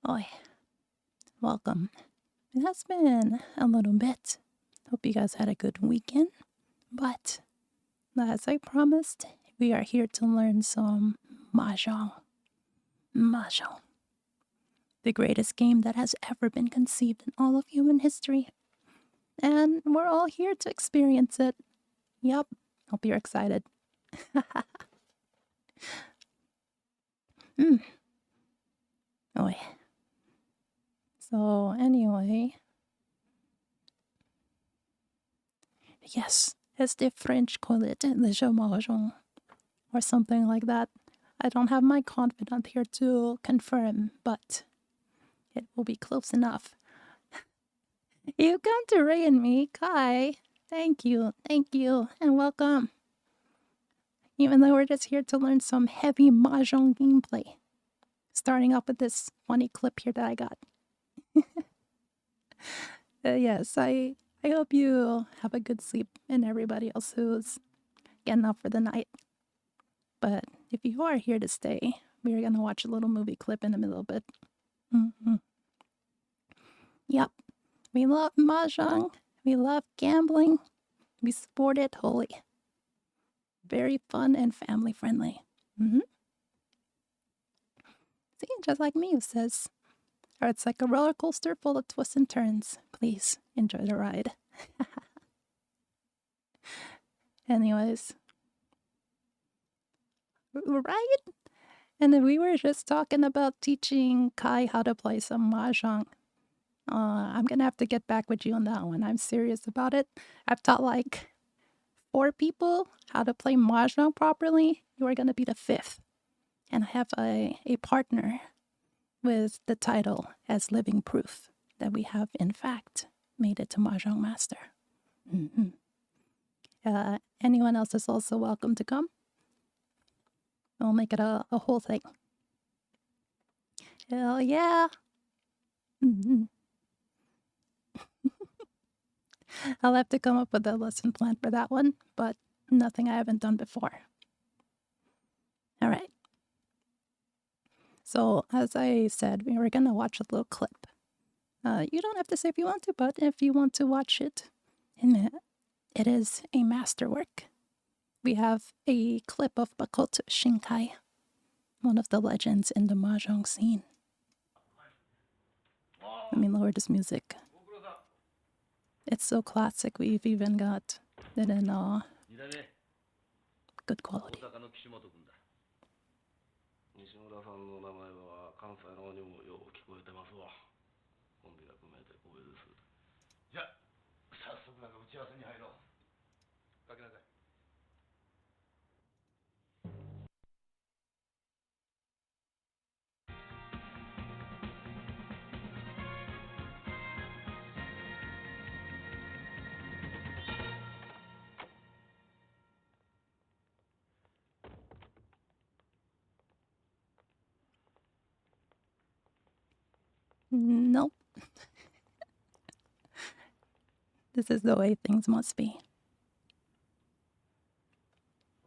Oi, welcome. It has been a little bit. Hope you guys had a good weekend. But as I promised, we are here to learn some Mahjong. Mahjong. The greatest game that has ever been conceived in all of human history. And we're all here to experience it. Yup. Hope you're excited. Oi. So, anyway. Yes, as the French call it, le jeu mahjong, or something like that. I don't have my confidant here to confirm, but it will be close enough. You come to Ray and me, Kai. Thank you, and welcome. Even though we're just here to learn some heavy mahjong gameplay. Starting off with this funny clip here that I got. Yes, I hope you have a good sleep and everybody else who's getting up for the night. But if you are here to stay, we're going to watch a little movie clip in a little bit. Yep, we love mahjong. We love gambling. We support it wholly. Very fun and family friendly. See, just like Miu says. Or it's like a roller coaster full of twists and turns. Please enjoy the ride. Anyways. Right? And then we were just talking about teaching Kai how to play some mahjong. I'm gonna have to get back with you on that one. I'm serious about it. I've taught like 4 people how to play mahjong properly. You are gonna be the 5th. And I have a partner with the title as living proof that we have in fact made it to Mahjong Master. Anyone else is also welcome to come. We'll make it a whole thing. Hell yeah. I'll have to come up with a lesson plan for that one, but nothing I haven't done before. All right. So, as I said, we were going to watch a little clip. You don't have to say if you want to, but if you want to watch it, it is a masterwork. We have a clip of MAKOTO SHINKAI, one of the legends in the mahjong scene. Let me lower this music. It's so classic, we've even got it in good quality. 西村さんの名前は関西の方にもよう聞こえてますわ。コンビが組めて光栄です。じゃあ早速だが打ち合わせに入ろう。かけなさい。Nope. This is the way things must be.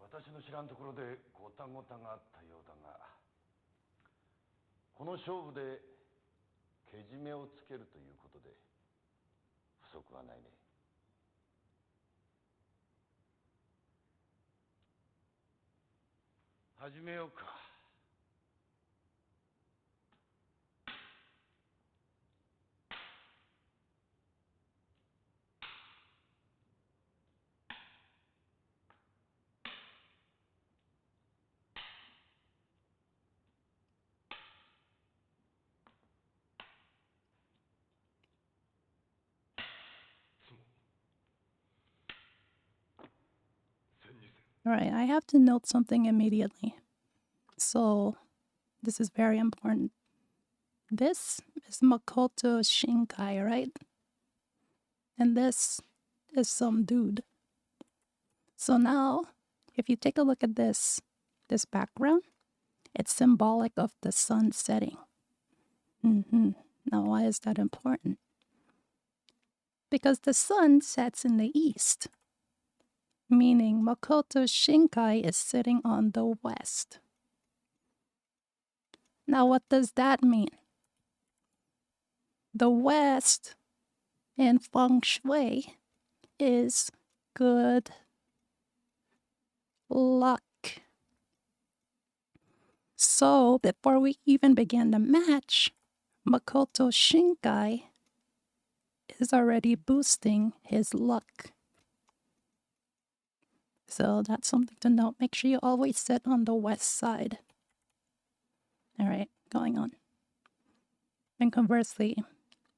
私の知らんところでごたごたがあったようだが、この勝負でけじめをつけるということで不足はないね。始めようか。All right, I have to note something immediately. So, this is very important. This is Makoto Shinkai, right? And this is some dude. So now, if you take a look at this background, it's symbolic of the sun setting. Now, why is that important? Because the sun sets in the east, meaning Makoto Shinkai is sitting on the west. Now, what does that mean? the west in feng shui is good luck. So before we even begin the match, Makoto Shinkai is already boosting his luck. So that's something to note. Make sure you always sit on the west side. All right, going on. And conversely,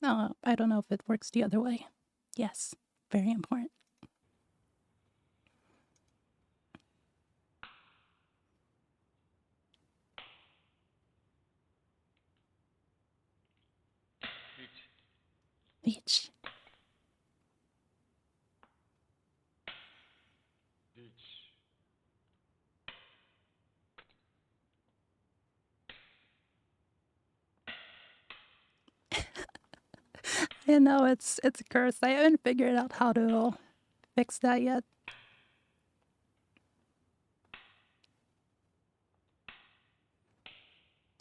I don't know if it works the other way. Yes, very important. Each. You know, it's cursed. I haven't figured out how to fix that yet.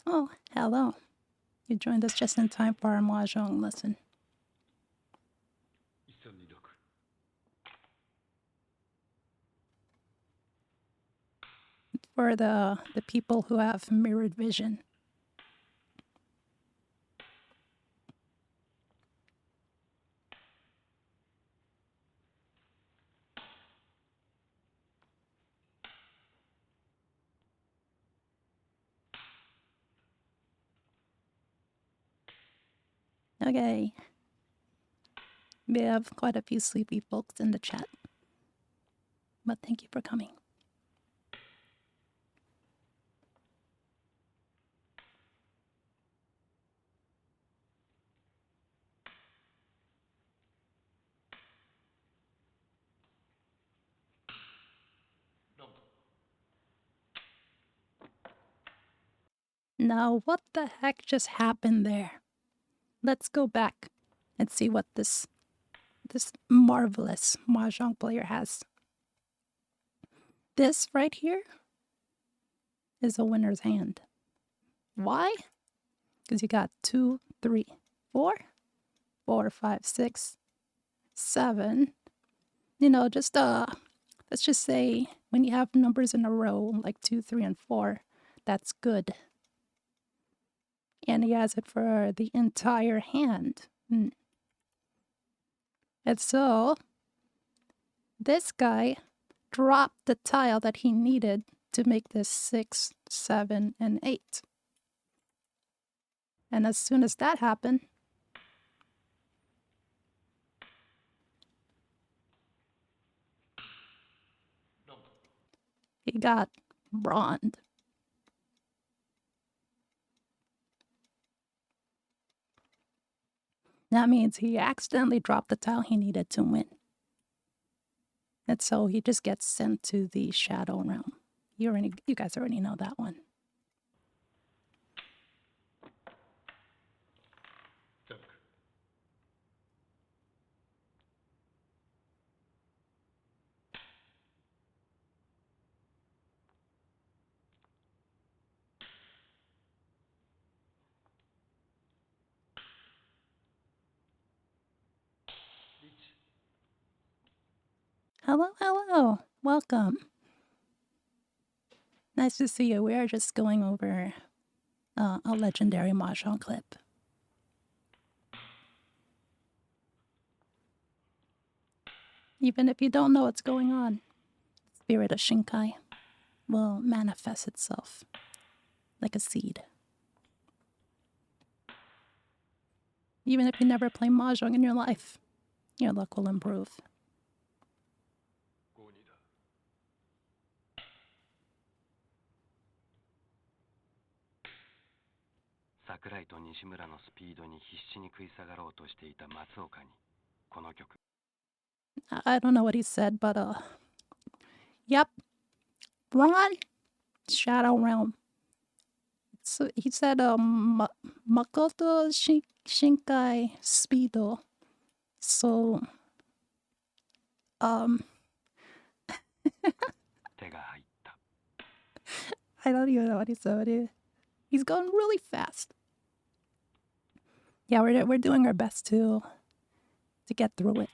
Oh, hello. You joined us just in time for our Mahjong lesson. For the people who have mirrored vision. Okay. We have quite a few sleepy folks in the chat. But thank you for coming. Now, what the heck just happened there? Let's go back and see what this marvelous Mahjong player has. This right here is a winner's hand. Why? Because you got 2, 3, 4, 4, 5, 6, 7. You know, just let's just say when you have numbers in a row like 2, 3, and 4, that's good. And he has it for the entire hand. And so this guy dropped the tile that he needed to make this 6, 7, and 8. And as soon as that happened, he got bronze. That means he accidentally dropped the tile he needed to win. And so he just gets sent to the Shadow Realm. You guys already know that one. Hello, hello. Welcome. Nice to see you. We are just going over a legendary Mahjong clip. Even if you don't know what's going on, spirit of Shinkai will manifest itself like a seed. Even if you never play Mahjong in your life, your luck will improve. I don't know what he said, but yep. Ron, Shadow Realm. So he said Makoto Shinkai Speedo. So I don't even know what he said. He's going really fast. Yeah, we're doing our best to get through it.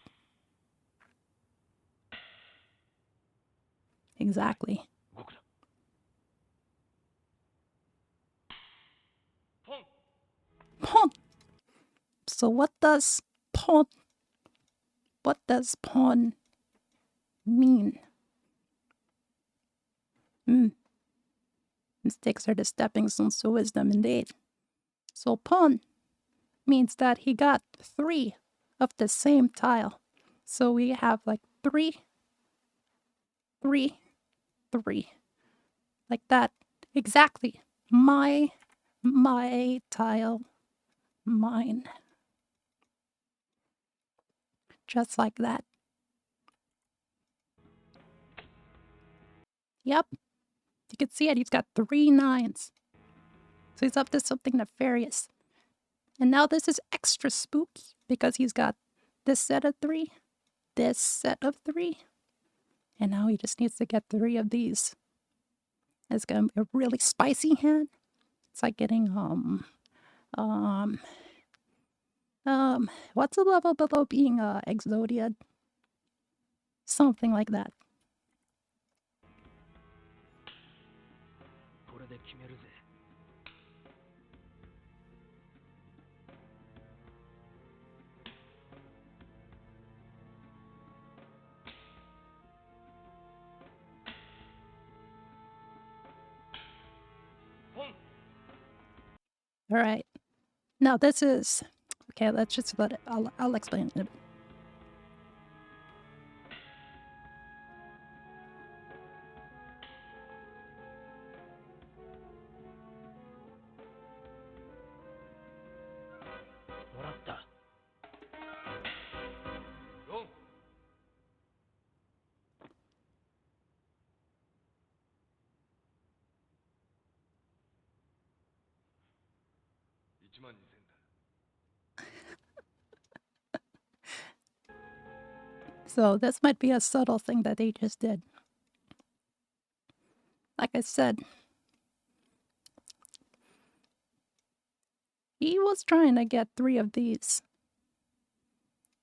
Exactly. 動くな。ポン。 Pon. So what does pon mean? Mistakes are the stepping stones to wisdom indeed. So pon means that he got 3 of the same tile. So we have like 3, 3, 3. Like that. Exactly. My tile, mine. Just like that. Yep. You can see it. He's got 3 9s. So he's up to something nefarious. And now this is extra spooky because he's got this set of 3, this set of 3, and now he just needs to get 3 of these. It's gonna be a really spicy hand. It's like getting what's the level below being Exodiad? Something like that. これで決めるぜ。ポン。 All right. Now this is okay. Let's just let it. I'll explain it in a bit. もらった。 4。 12000だ。 So this might be a subtle thing that they just did. Like I said, he was trying to get 3 of these.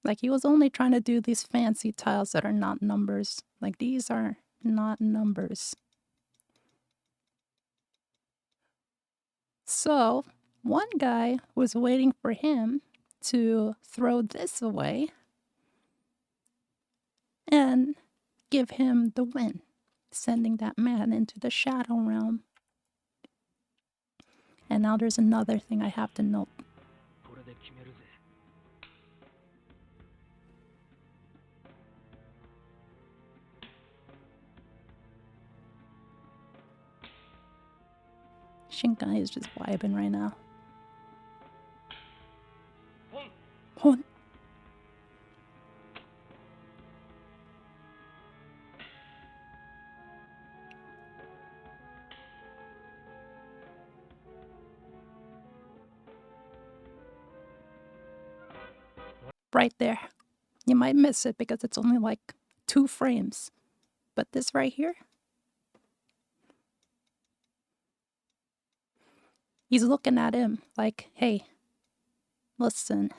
Like he was only trying to do these fancy tiles that are not numbers. Like these are not numbers. So one guy was waiting for him to throw this away and give him the win, sending that man into the shadow realm. And now there's another thing I have to note. これで決めるぜ。 Shinkai is just vibing right now. ポン。 Hon. Right there. You might miss it because it's only like 2 frames. But this right here, he's looking at him like, hey, listen,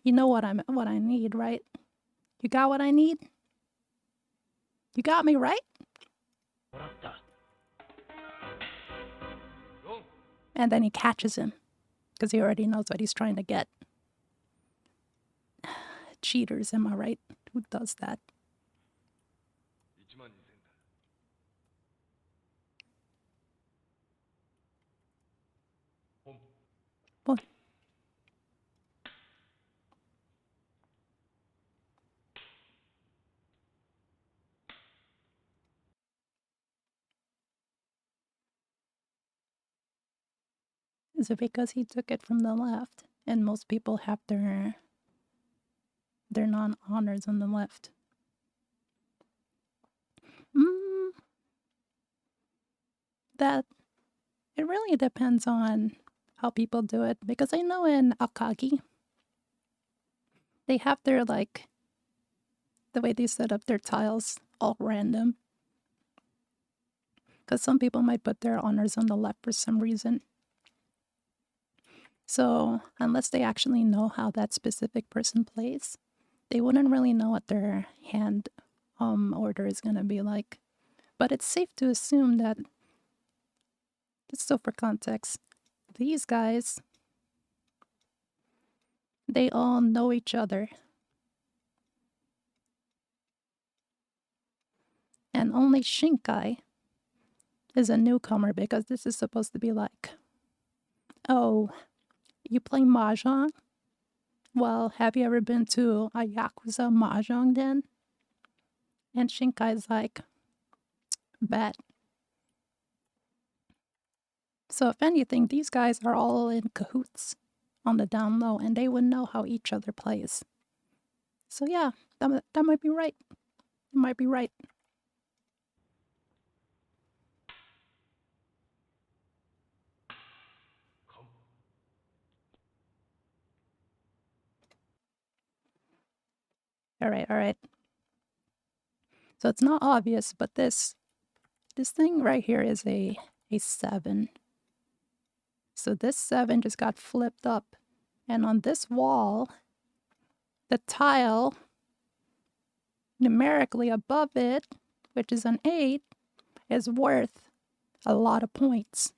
you know what I need, right? You got what I need? You got me, right? もらった。 4。 And then he catches him because he already knows what he's trying to get. Cheaters, am I right? Who does that? 12000だ。 ポン。 Well, is it because he took it from the left and most people have their non-honors on the left? That it really depends on how people do it because I know in Akagi they have their like the way they set up their tiles all random because some people might put their honors on the left for some reason. So unless they actually know how that specific person plays, they wouldn't really know what their hand order is going to be like. But it's safe to assume that, just so for context, these guys, they all know each other. And only Shinkai is a newcomer because this is supposed to be like, oh, you play Mahjong? Well, have you ever been to a Yakuza Mahjong den? And Shinkai's like, bet. So, if anything, these guys are all in cahoots on the down low and they would know how each other plays. So, yeah, that might be right. It might be right. All right, all right. So it's not obvious, but this thing right here is a 7. So this 7 just got flipped up. And on this wall, the tile numerically above it, which is an 8, is worth a lot of points.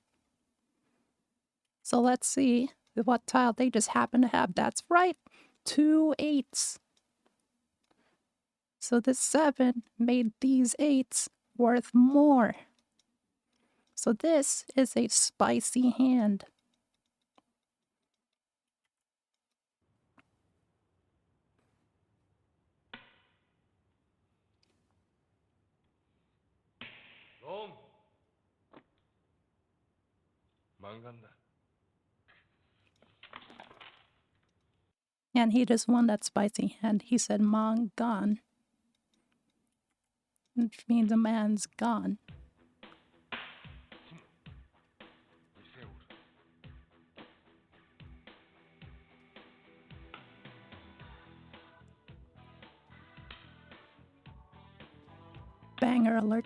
So let's see what tile they just happen to have. That's right, 2 8s. So this 7 made these 8s worth more. So this is a spicy hand. And he just won that spicy hand. He said Mangan, which means a man's gone. Banger alert.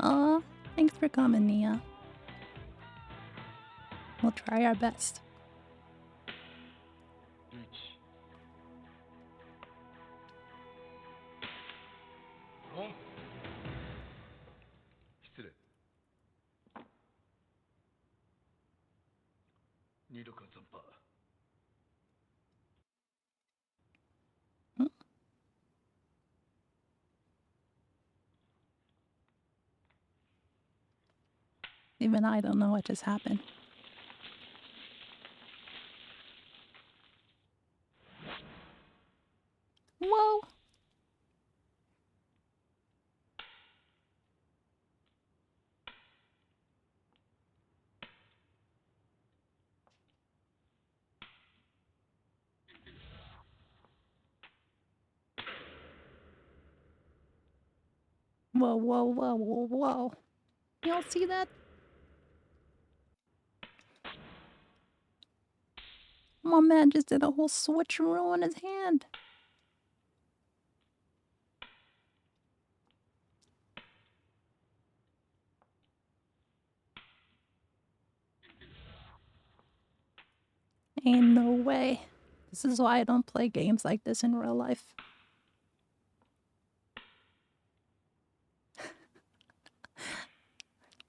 Aw, thanks for coming, Nia. We'll try our best. Hmm. Even I don't know what just happened. Whoa! Whoa, whoa, whoa, whoa, whoa. Y'all see that? My man just did a whole switcheroo on his hand. Ain't no way. This is why I don't play games like this in real life.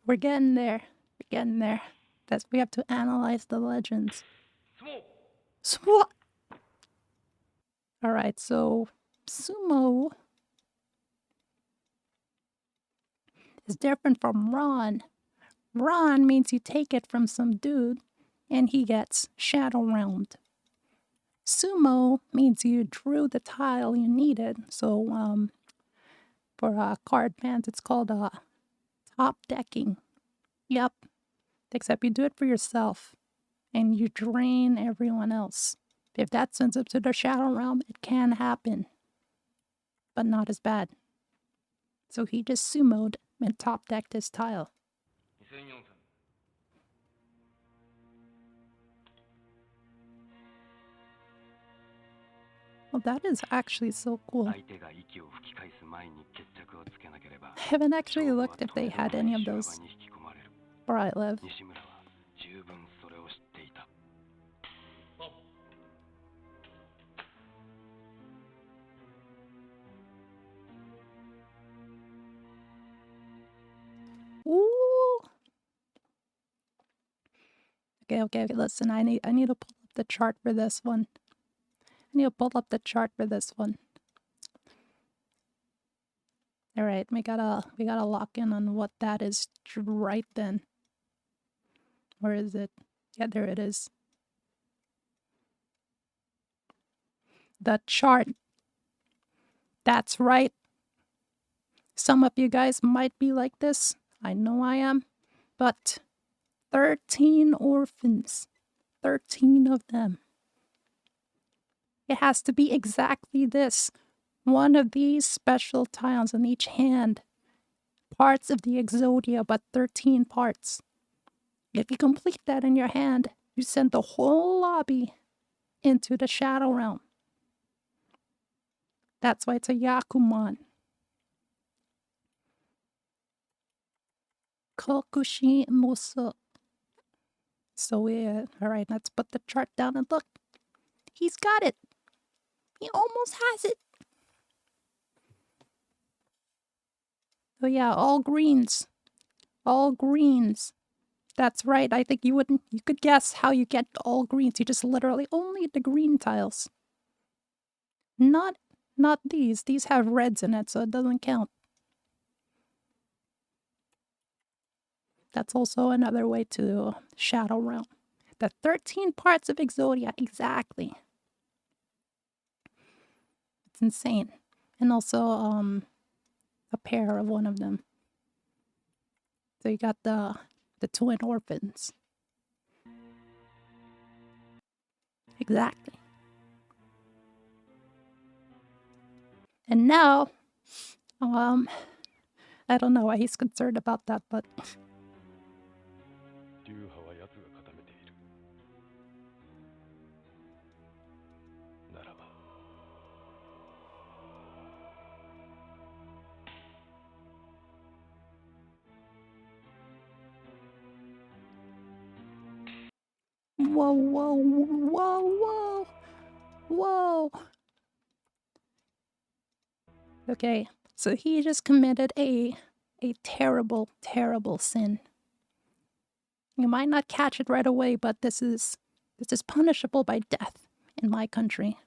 We're getting there. We're getting there. We have to analyze the legends. Swat! Alright, so sumo is different from Ron. Ron means you take it from some dude and he gets shadow realmed. Sumo means you drew the tile you needed. So for card bands, it's called top decking. Yep. Except you do it for yourself and you drain everyone else. If that sends up to the shadow realm, it can happen, but not as bad. So he just sumoed and top decked his tile. 2004戦 Well, that is actually so cool. 相手が息を吹き返す前に決着をつけなければ I haven't actually 勝負は looked if と they めどな had い any of 修羅 those 場に引き込まれる where I live. 西村は十分それを知っていた Ooh. Okay. Listen, I need to pull up the chart for this one. All right, we gotta lock in on what that is right then. Where is it? Yeah, there it is. The chart. That's right. Some of you guys might be like this. I know I am. But 13 orphans. 13 of them. It has to be exactly this. One of these special tiles in each hand. Parts of the Exodia, but 13 parts. If you complete that in your hand, you send the whole lobby into the Shadow Realm. That's why it's a Yakuman. Kokushi Musu. So alright, let's put the chart down and look. He's got it. He almost has it. Oh yeah, all greens. All greens. That's right. I think you could guess how you get all greens. You just literally only the green tiles. Not these. These have reds in it, so it doesn't count. That's also another way to Shadow Realm. The 13 parts of Exodia, exactly. It's insane. And also a pair of one of them. So you got the twin orphans. Exactly. And now, I don't know why he's concerned about that, but 流派は奴が固めているならば Whoa. Okay, so he just committed a terrible, terrible sin. You might not catch it right away, but this is punishable by death in my country.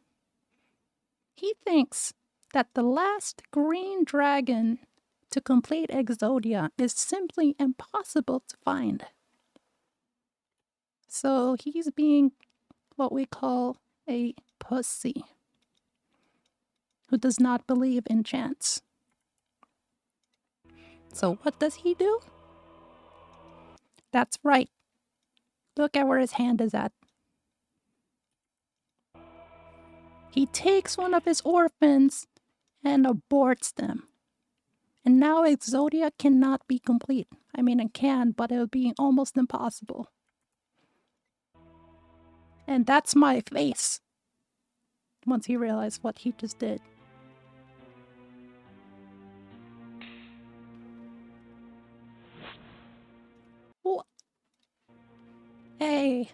He thinks that the last green dragon to complete Exodia is simply impossible to find. So he's being what we call a pussy who does not believe in chance. So what does he do? That's right. Look at where his hand is at. He takes one of his orphans and aborts them. And now Exodia cannot be complete. I mean, it can, but it would be almost impossible. And that's my face. Once he realized what he just did. What? Hey.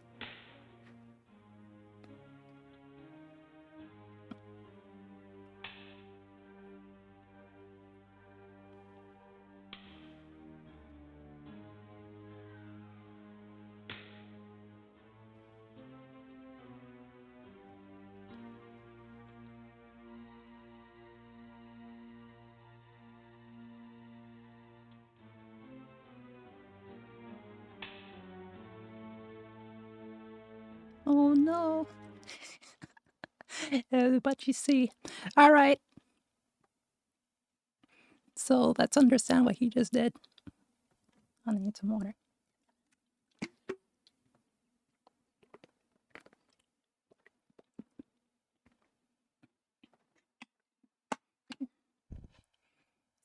Oh no. But you see. All right. So let's understand what he just did. I need some water.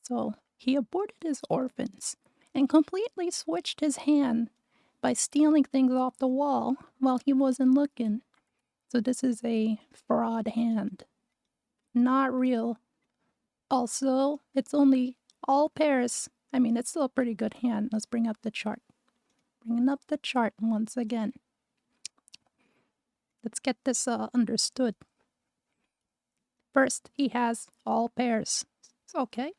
So he aborted his orphans and completely switched his hand by stealing things off the wall while he wasn't looking. So this is a fraud hand. Not real. Also, it's only all pairs. I mean, it's still a pretty good hand. Let's bring up the chart. Bringing up the chart once again. Let's get this understood. First, he has all pairs. Okay.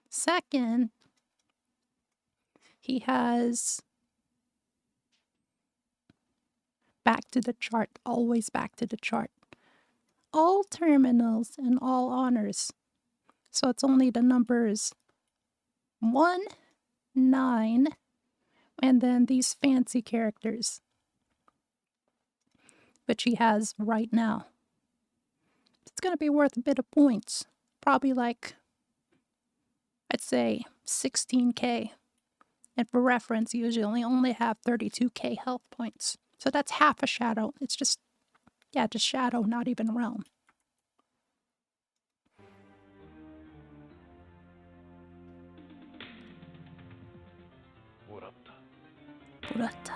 Second, he has back to the chart, always back to the chart. All terminals and all honors. So it's only the numbers 1, 9, and then these fancy characters, which he has right now. It's going to be worth a bit of points. Probably like, I'd say 16k. And for reference, you usually only have 32k health points. So that's half a shadow. It's just, yeah, just shadow, not even realm. Murata.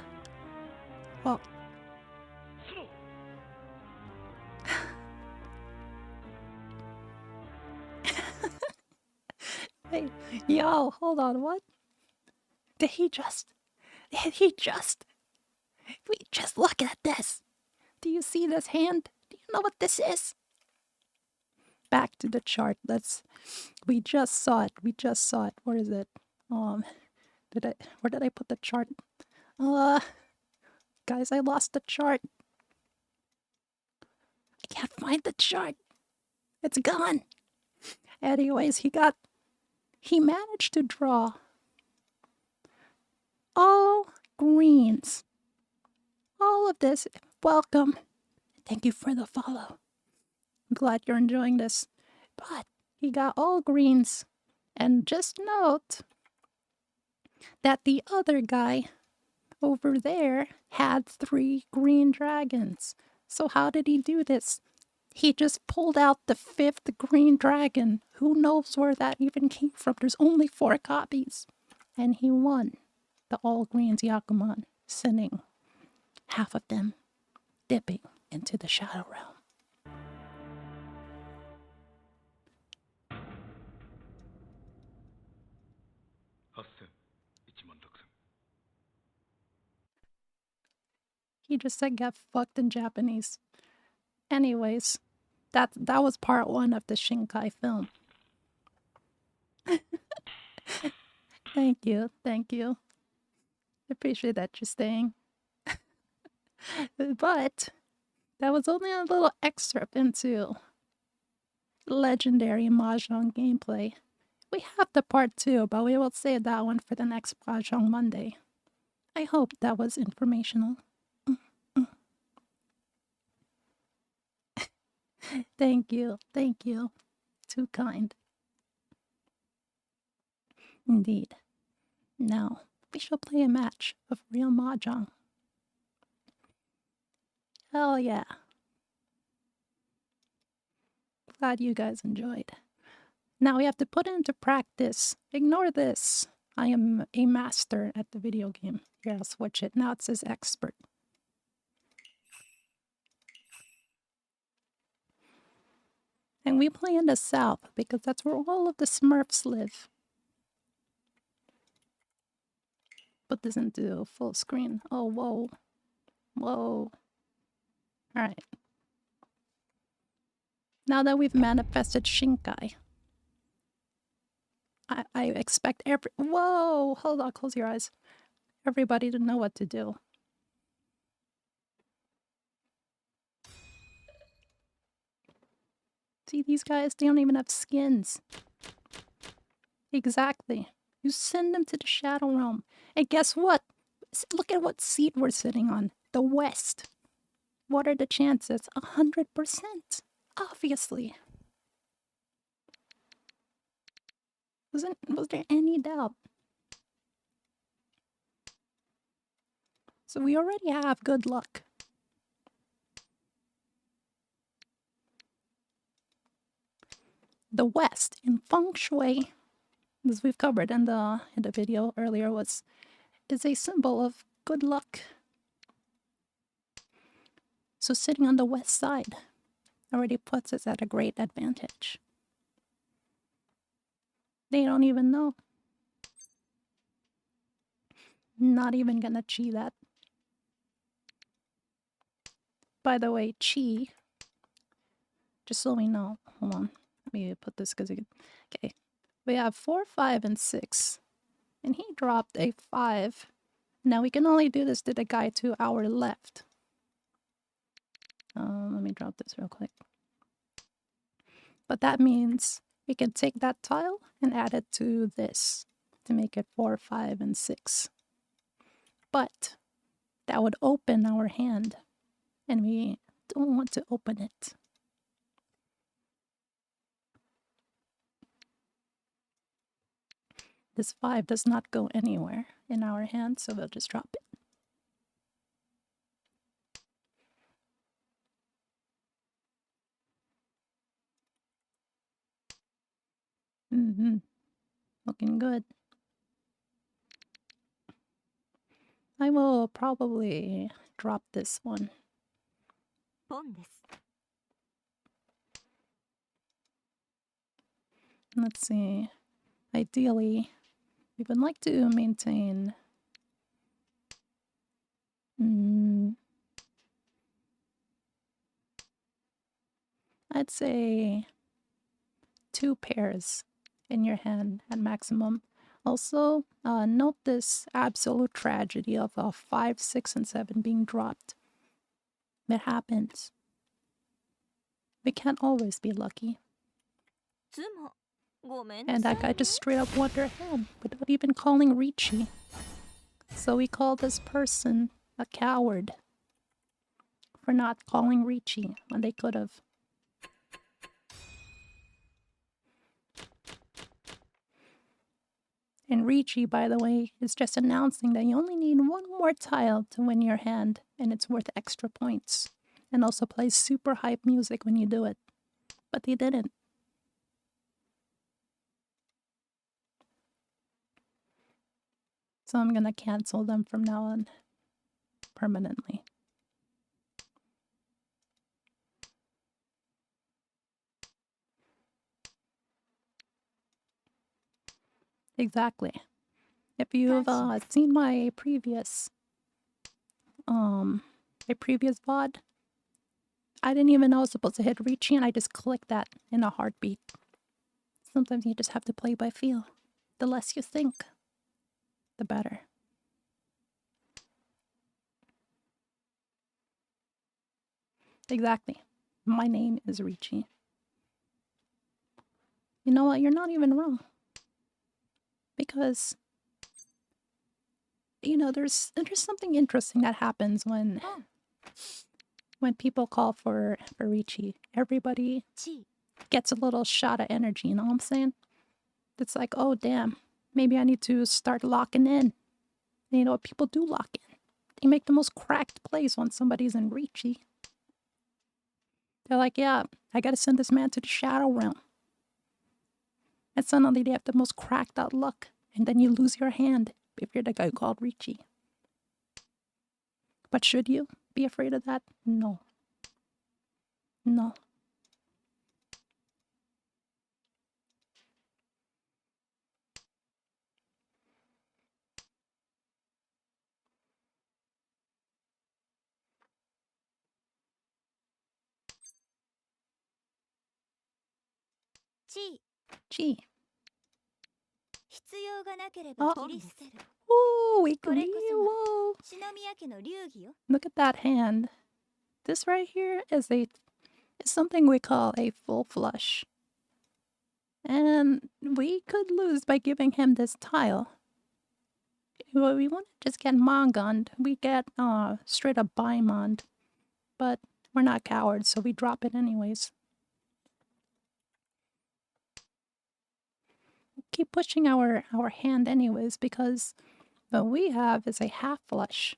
Oh. Hey, yo, hold on, what? Did he just, wait, just look at this. Do you see this hand? Do you know what this is? Back to the chart. We just saw it. Where is it? Where did I put the chart? Guys, I lost the chart. I can't find the chart. It's gone. Anyways, he managed to draw all greens. All of this. Welcome. Thank you for the follow. I'm glad you're enjoying this. But he got all greens. And just note that the other guy over there had 3 green dragons. So how did he do this? He just pulled out the 5th green dragon. Who knows where that even came from? There's only 4 copies. And he won the all greens Yakuman, sending half of them dipping into the shadow realm. He just said get fucked in Japanese. Anyways, that was part 1 of the Shinkai film. Thank you. Appreciate that you're staying. But that was only a little excerpt into legendary Mahjong gameplay. We have the part 2, but we will save that one for the next Mahjong Monday. I hope that was informational. Thank you. Too kind. Indeed. Now, we shall play a match of real Mahjong. Hell yeah. Glad you guys enjoyed. Now we have to put it into practice. Ignore this. I am a master at the video game. Here, I'll switch it. Now it says expert. And we play in the south because that's where all of the Smurfs live. Put this into full screen. Oh, whoa. All right. Now that we've manifested Shinkai, I expect whoa, hold on, close your eyes. Everybody to know what to do. See, these guys, they don't even have skins. Exactly. You send them to the Shadow Realm. And guess what? Look at what seat we're sitting on. The West. What are the chances? 100%. Obviously. Was there any doubt? So we already have good luck. the west in feng shui, as we've covered in the video earlier, is a symbol of good luck. So sitting on the west side already puts us at a great advantage. They don't even know. Not even gonna chi that. By the way, chi, just so we know, hold on, let me put this because okay. We have 4, 5, and 6. And he dropped a 5. Now we can only do this to the guy to our left. Let me drop this real quick. But that means we can take that tile and add it to this to make it 4, 5, and 6. But that would open our hand, and we don't want to open it. This 5 does not go anywhere in our hand, so we'll just drop it. Looking good. I will probably drop this one. Let's see. Ideally, we would like to maintain I'd say 2 pairs in your hand at maximum. Also, note this absolute tragedy of 5, 6, and 7 being dropped. It happens. We can't always be lucky. And that guy just straight up won their hand without even calling Ricci. So we call this person a coward for not calling Ricci when they could have. And Ricci, by the way, is just announcing that you only need 1 more tile to win your hand, and it's worth extra points. And also plays super hype music when you do it. But they didn't. So I'm gonna cancel them from now on permanently. Exactly. If you've seen my previous VOD, I didn't even know I was supposed to hit Ricci, and I just clicked that in a heartbeat. Sometimes you just have to play by feel. The less you think, the better. Exactly. My name is Ricci. You know what? You're not even wrong. Because, you know, there's something interesting that happens when people call for Ricci. Everybody gets a little shot of energy, you know what I'm saying? It's like, oh, damn, maybe I need to start locking in. And you know what? People do lock in. They make the most cracked plays when somebody's in Ricci. They're like, yeah, I gotta send this man to the shadow realm. And suddenly they have the most cracked out luck. And then you lose your hand if you're the guy called Ricci. But should you be afraid of that? No. No. Chi. Uh-oh. Ooh, we could be. Whoa. Look at that hand. This right here is something we call a full flush. And we could lose by giving him this tile. Well, we want to just get Mongond. We get straight up Baimond. But we're not cowards, so we drop it anyways. Keep pushing our hand anyways, because what we have is a half flush.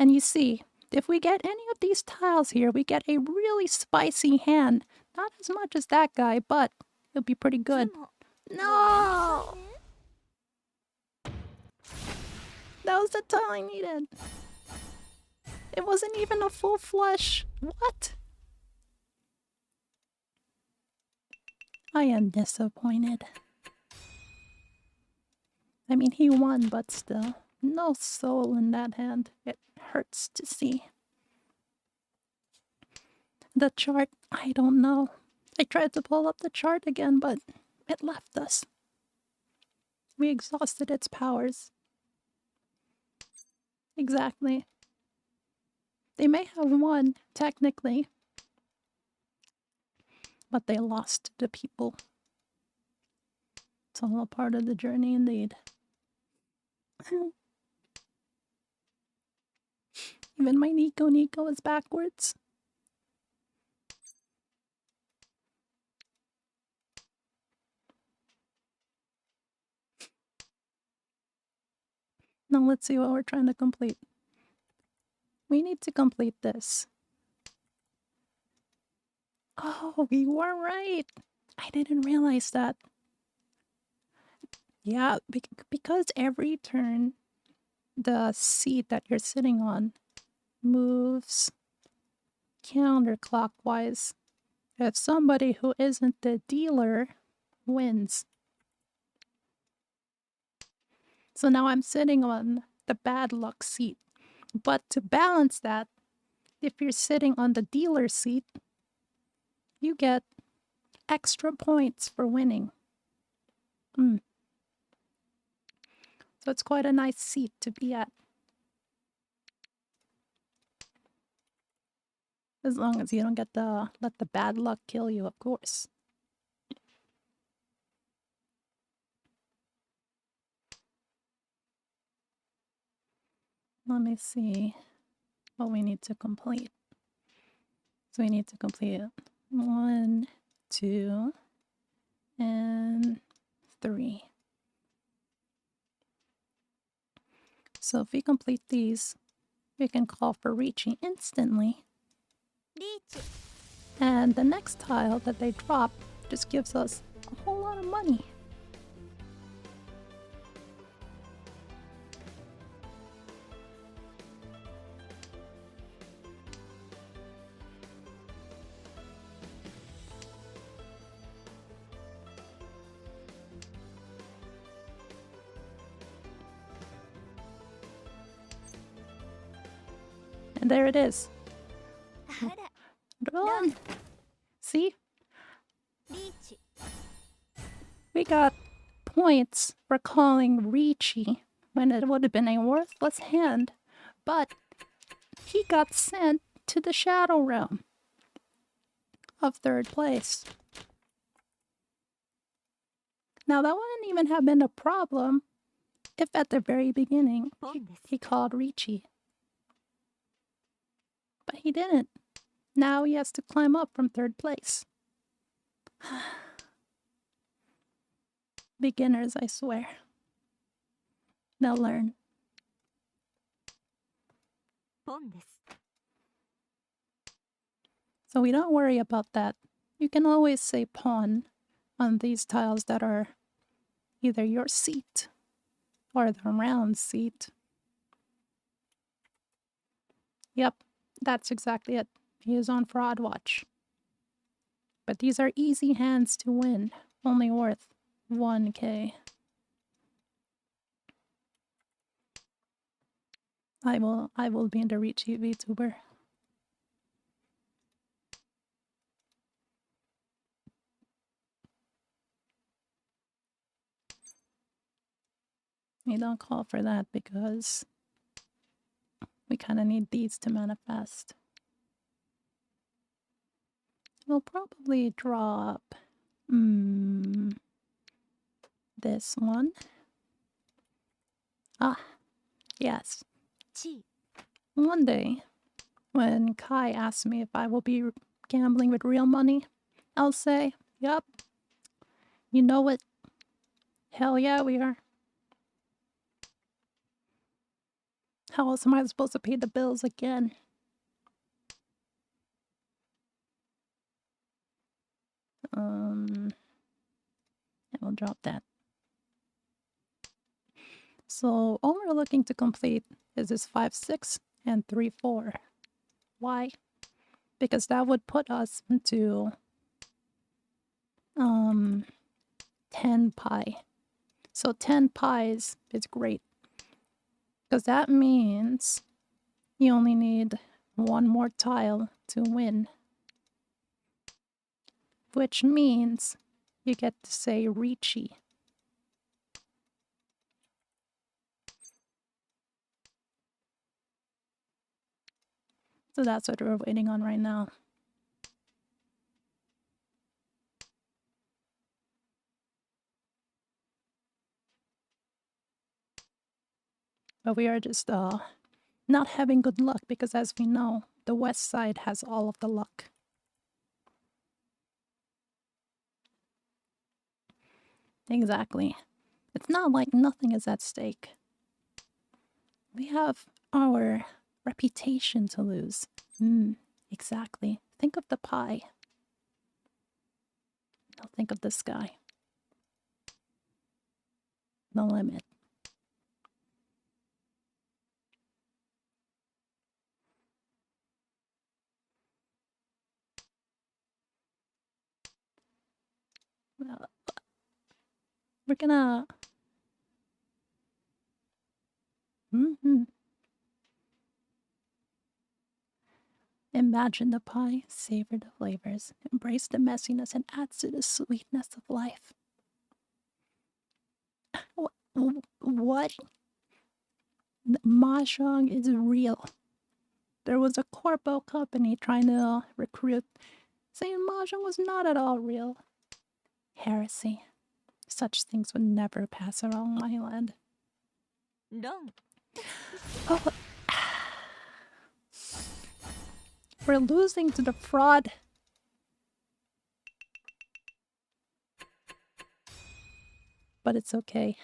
And you see, if we get any of these tiles here, we get a really spicy hand Not as much as that guy, but it'll be pretty good. No! That was the tile I needed. It wasn't even a full flush. What? I am disappointed. I mean, he won, but still. No soul in that hand. It hurts to see. The chart, I don't know. I tried to pull up the chart again, but it left us. We exhausted its powers. Exactly. They may have won, technically, but they lost to people. It's all a part of the journey, indeed. Even my Nico is backwards. Now let's see what we're trying to complete. We need to complete this. Oh, we were right. I didn't realize that. Yeah, because every turn, the seat that you're sitting on moves counterclockwise. If somebody who isn't the dealer wins. So now I'm sitting on the bad luck seat. But to balance that, if you're sitting on the dealer seat, you get extra points for winning. So it's quite a nice seat to be at. As long as you don't let the bad luck kill you, of course. Let me see what we need to complete. So we need to complete 1, 2, and 3. So if we complete these, we can call for reaching instantly. And the next tile that they drop just gives us a whole lot of money. And there it is. Run! See? We got points for calling Ricci when it would have been a worthless hand, but he got sent to the Shadow Realm of 3rd place. Now that wouldn't even have been a problem if at the very beginning he called Ricci. But he didn't. Now he has to climb up from 3rd place. Beginners, I swear. They'll learn. So we don't worry about that. You can always say pawn on these tiles that are either your seat or the round seat. Yep, that's exactly it. He is on fraud watch. But these are easy hands to win, only worth 1k. I will be the Ricci VTuber. We don't call for that because we kind of need these to manifest. We'll probably drop this one. Ah, yes. One day, when Kai asks me if I will be gambling with real money, I'll say, yup. You know it. Hell yeah, we are. How else am I supposed to pay the bills again? And we'll drop that. So all we're looking to complete is this 5, 6, and 3, 4. Why? Because that would put us into 10 pi. So 10 pies is great because that means you only need one more tile to win, which means you get to say Ricci. So that's what we're waiting on right now. But we are just not having good luck because, as we know, the west side has all of the luck. Exactly. It's not like nothing is at stake. We have our reputation to lose. Exactly. Think of the pie. Now think of the sky. The limit. We're gonna... Imagine the pie, savor the flavors, embrace the messiness, and add to the sweetness of life. What? Mahjong is real. There was a corpo company trying to recruit, saying Mahjong was not at all real. Heresy. Such things would never pass around my land. Oh, we're losing to the fraud. But it's okay.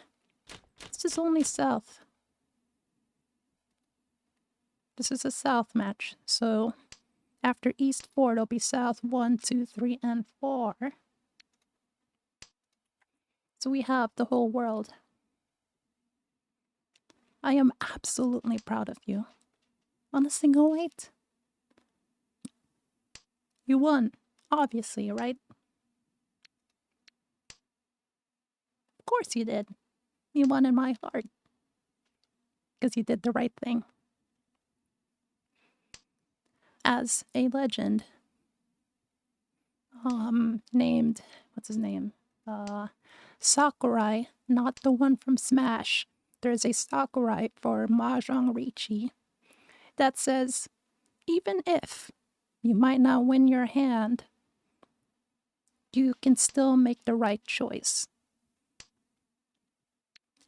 This is only south. This is a south match, so after east 4, it'll be south 1, 2, 3, and 4. So we have the whole world. I am absolutely proud of you. On a single weight. You won, obviously, right? Of course you did. You won in my heart. Because you did the right thing. As a legend, named, what's his name? Sakurai, not the one from Smash. There's a Sakurai for Mahjong Ricci that says, even if you might not win your hand, you can still make the right choice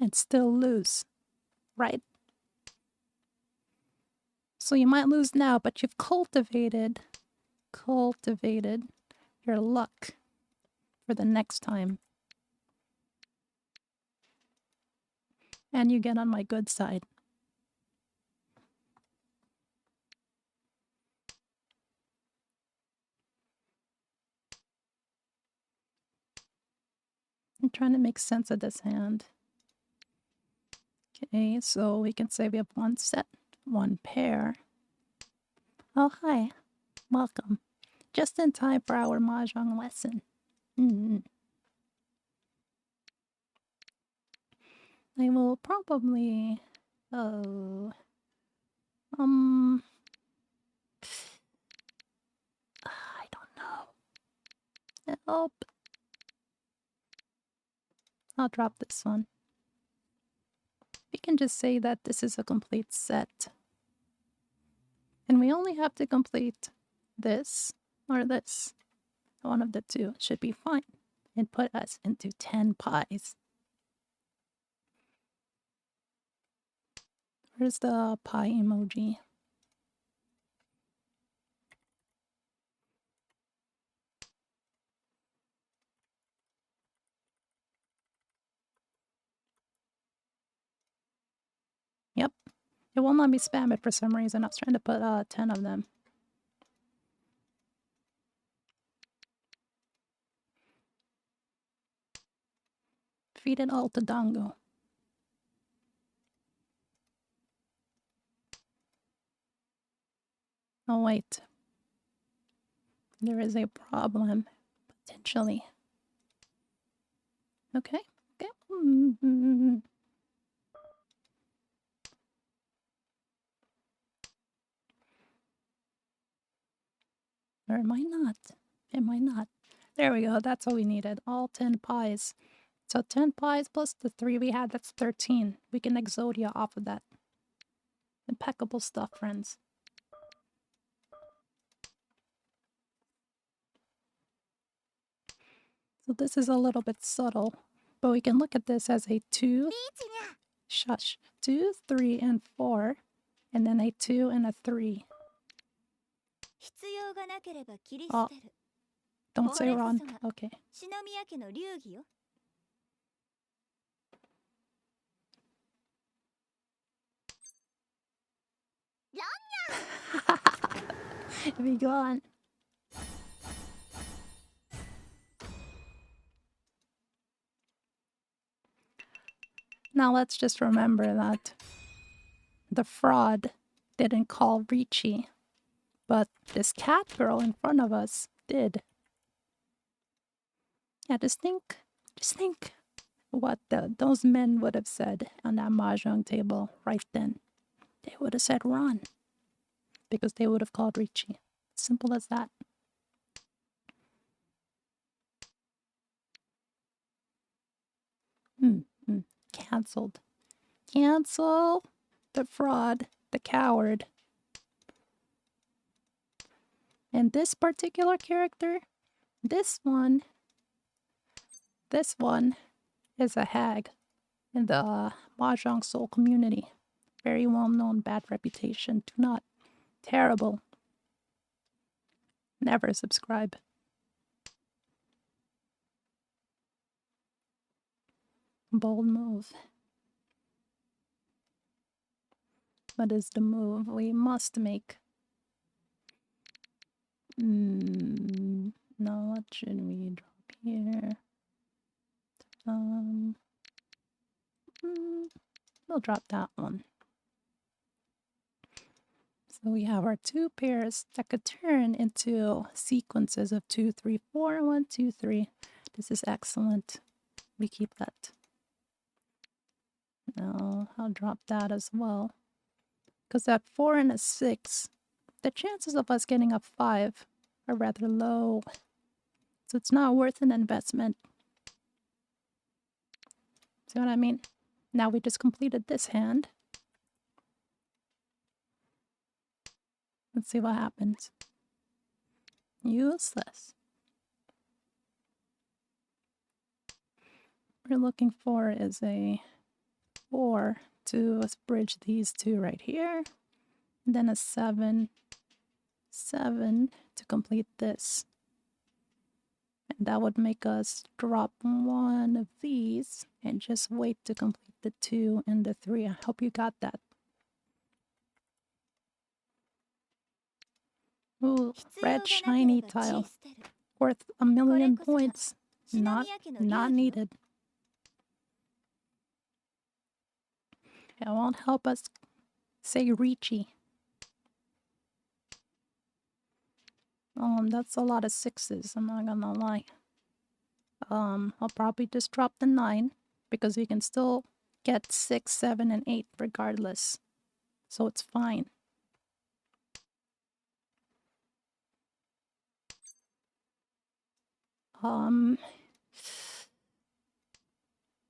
and still lose, right? So you might lose now, but you've cultivated your luck for the next time. And you get on my good side. I'm trying to make sense of this hand. Okay, so we can say we have one set, one pair. Oh, hi. Welcome. Just in time for our Mahjong lesson. I will probably... I don't know. Help. I'll drop this one. We can just say that this is a complete set. And we only have to complete this or this. One of the two should be fine. And put us into 10 pies. Where's the pie emoji? Yep. It won't let me spam it for some reason. I was trying to put 10 of them. defeated Altadango. Oh, wait. There is a problem, potentially. Okay, okay. Or am I not? Am I not? There we go. That's what we needed. All 10 pies. So 10 pies plus the 3 we had, that's 13. We can Exodia off of that. Impeccable stuff, friends. So this is a little bit subtle, but we can look at this as a 2, shush, 2, 3, and 4, and then a 2 and a 3. Oh, don't say Ron. Okay. Be gone. Now let's just remember that the fraud didn't call Ricci, but this cat girl in front of us did. Yeah, just think what those men would have said on that mahjong table right then. They would have said Ron, because they would have called Ricci. Simple as that. Cancelled. Cancel the fraud, the coward. And this particular character, this one is a hag in the Mahjong Soul community. Very well known, bad reputation. Do not. Terrible. Never subscribe. Bold move. What is the move we must make? No, what should we drop here? We'll drop that one. So we have our 2 pairs that could turn into sequences of 2, 3, 4, 1, 2, 3. This is excellent. We keep that. No, I'll drop that as well. Because that 4 and a 6, the chances of us getting a 5 are rather low. So it's not worth an investment. See what I mean? Now we just completed this hand. Let's see what happens. Useless. What we're looking for is a 4 to bridge these 2 right here. And then a 7 to complete this. And that would make us drop one of these and just wait to complete the 2 and the 3. I hope you got that. Ooh, red shiny tile. Worth 1,000,000 points. Not needed. It won't help us say Ricci. That's a lot of 6s, I'm not gonna lie. I'll probably just drop the 9 because we can still get 6, 7, and 8 regardless. So it's fine.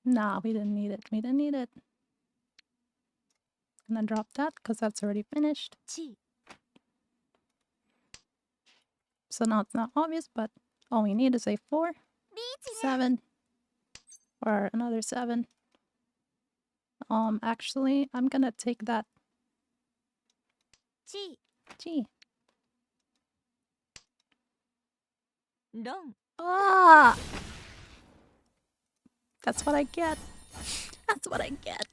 Nah, we didn't need it. We didn't need it. I'm gonna drop that because that's already finished. So now it's not obvious, but all we need is a 4, 7, or another 7. Actually, I'm gonna take that. G. Ah! That's what I get. That's what I get.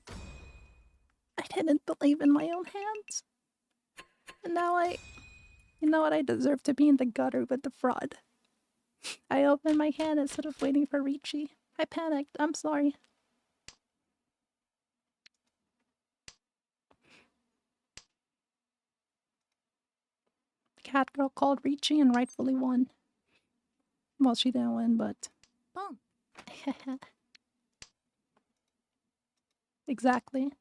I didn't believe in my own hands. And now you know what? I deserve to be in the gutter with the fraud. I opened my hand instead of waiting for Ricci. I panicked. I'm sorry. cat girl called Ricci and rightfully won. Well, she didn't win, but... Boom. Exactly.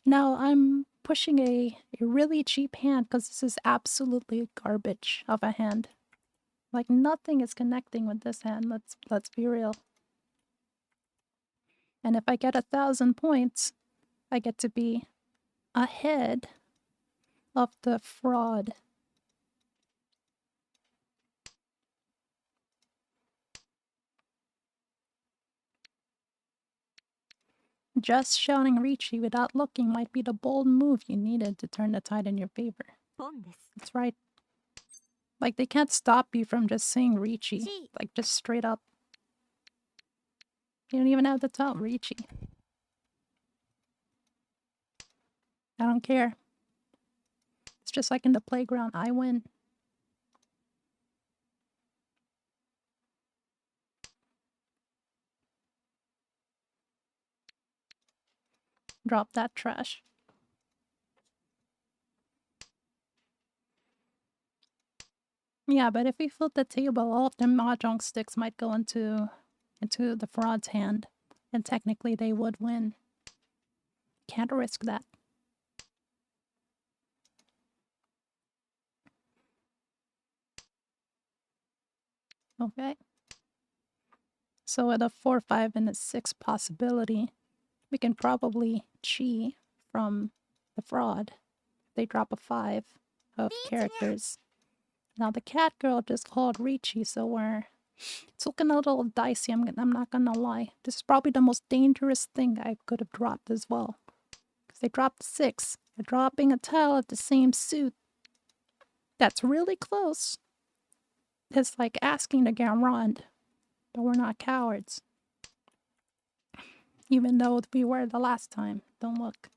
Now I'm pushing a really cheap hand because this is absolutely garbage of a hand. Like nothing is connecting with this hand. Let's be real. And if I get 1,000 points, I get to be ahead of the fraud. Just shouting Ricci without looking might be the bold move you needed to turn the tide in your favor. ポンです。 That's right. Like, they can't stop you from just saying Ricci. Gee. Like, just straight up. You don't even have to tell Ricci. I don't care. It's just like in the playground. I win. Drop that trash. Yeah, but if we flip the table, all of the mahjong sticks might go into the fraud's hand. And technically they would win. Can't risk that. Okay. So with a 4, 5, and a 6 possibility, we can probably chi from the fraud. They drop a 5 of characters. Now the cat girl just called Ricci, so it's looking a little dicey. I'm not gonna lie. This is probably the most dangerous thing I could have dropped as well. Because they dropped 6. They're dropping a tile of the same suit. That's really close. It's like asking to get robbed, but we're not cowards. Even though we were the last time. Don't look.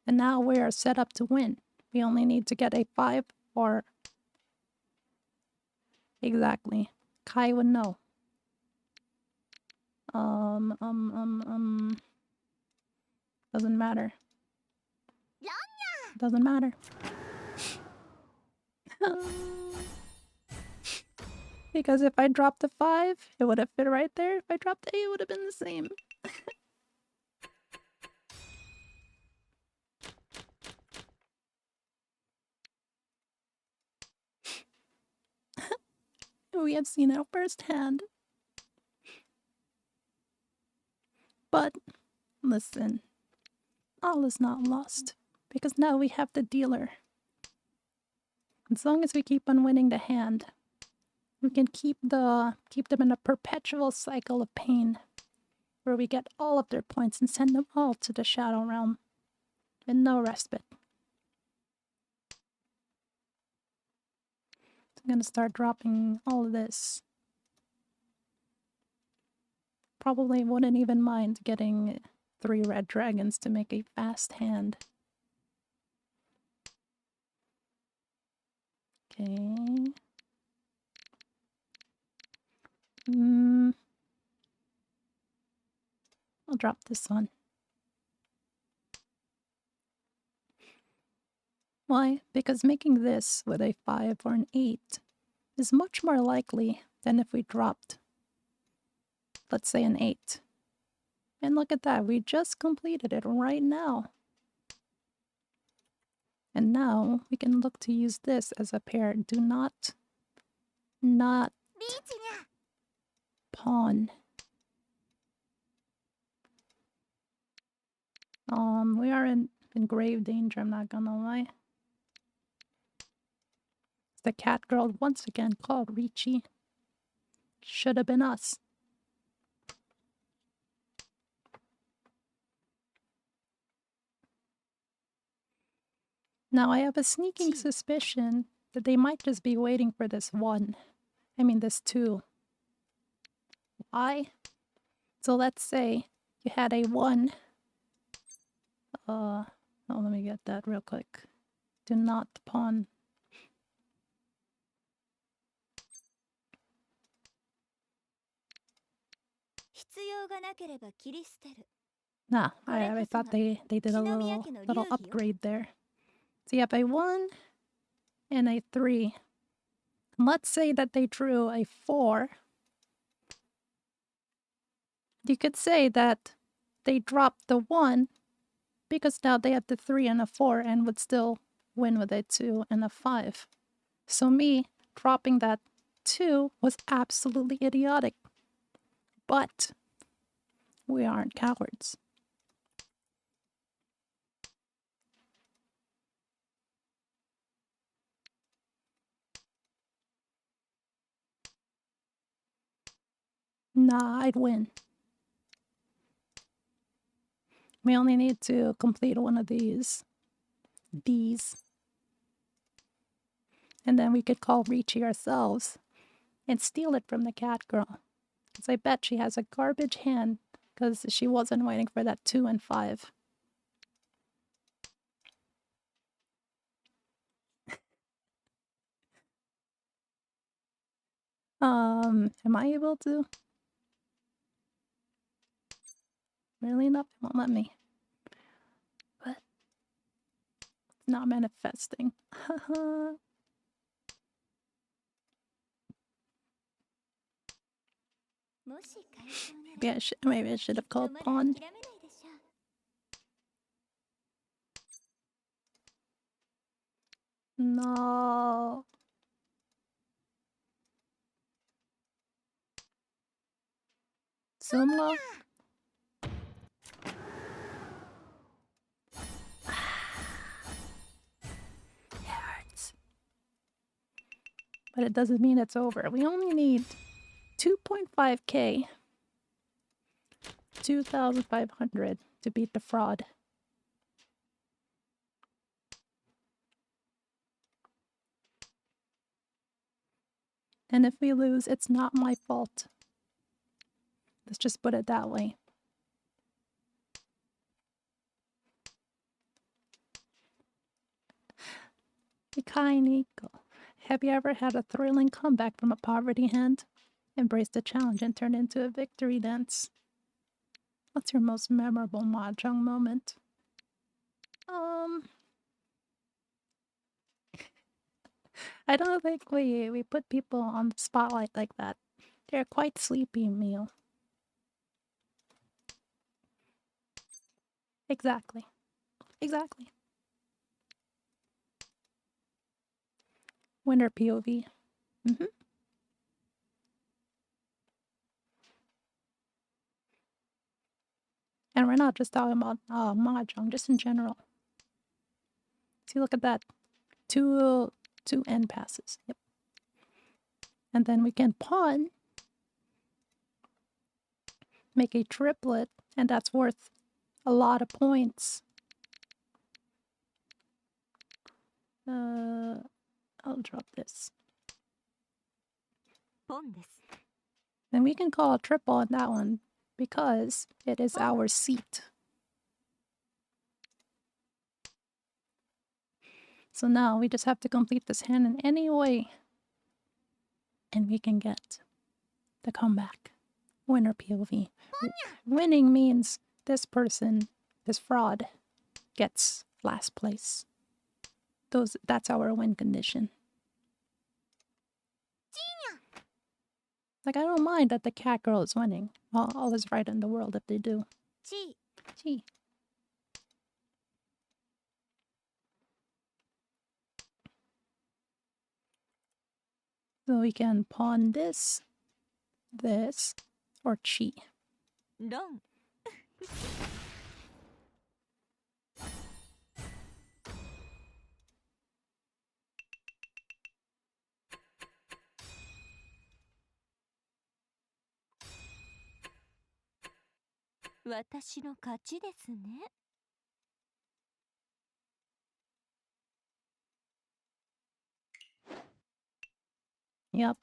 And now we are set up to win. We only need to get a 5 or... Exactly. Kai would know. Doesn't matter. Doesn't matter. Because if I dropped the 5, it would have fit right there. If I dropped the 8, it would have been the same. We have seen it firsthand. But, listen. All is not lost. Because now we have the dealer. As long as we keep on winning the hand, we can keep them in a perpetual cycle of pain, where we get all of their points and send them all to the Shadow Realm, with no respite. So I'm gonna start dropping all of this. Probably wouldn't even mind getting 3 red dragons to make a fast hand. Okay. I'll drop this one. Why? Because making this with a 5 or an 8 is much more likely than if we dropped, let's say, an 8. And look at that, we just completed it right now. And now we can look to use this as a pair. Do not pawn. We are in grave danger, I'm not gonna lie. The cat girl once again called Ricci. Should have been us. Now I have a sneaking suspicion that they might just be waiting for this 2. Why? So let's say you had a 1. Oh, let me get that real quick. Do not pawn. Nah, I thought they did a little upgrade there. So you have a 1 and a 3. Let's say that they drew a 4. You could say that they dropped the 1 because now they have the 3 and a 4 and would still win with a 2 and a 5. So me dropping that 2 was absolutely idiotic. But we aren't cowards. Nah, I'd win. We only need to complete one of these. And then we could call Ricci ourselves and steal it from the cat girl. Because I bet she has a garbage hand because she wasn't waiting for that 2 and 5. Am I able to? Really enough? It won't let me. But it's not manifesting. Maybe I should have called pawn. No. Sumlo? It hurts. But it doesn't mean it's over. We only need 2.5k. 2,500 to beat the fraud. And if we lose, it's not my fault. Let's just put it that way. Mikai Nico. Have you ever had a thrilling comeback from a poverty hand? Embrace the challenge and turn it into a victory dance. What's your most memorable mahjong moment? I don't think we put people on the spotlight like that. They're quite sleepy, Meal. Exactly. Exactly. Winner POV. And we're not just talking about mahjong, just in general. See, look at that. Two end passes. Yep. And then we can pawn, make a triplet, and that's worth a lot of points. I'll drop this. And we can call a triple on that one because it is our seat. So now we just have to complete this hand in any way. And we can get the comeback. Winner POV. Winning means this person, this fraud, gets last place. That's our win condition. Like, I don't mind that the cat girl is winning. All is right in the world if they do. Gee. So we can pawn this, or chi. Done. 私の勝ちですね。Yep.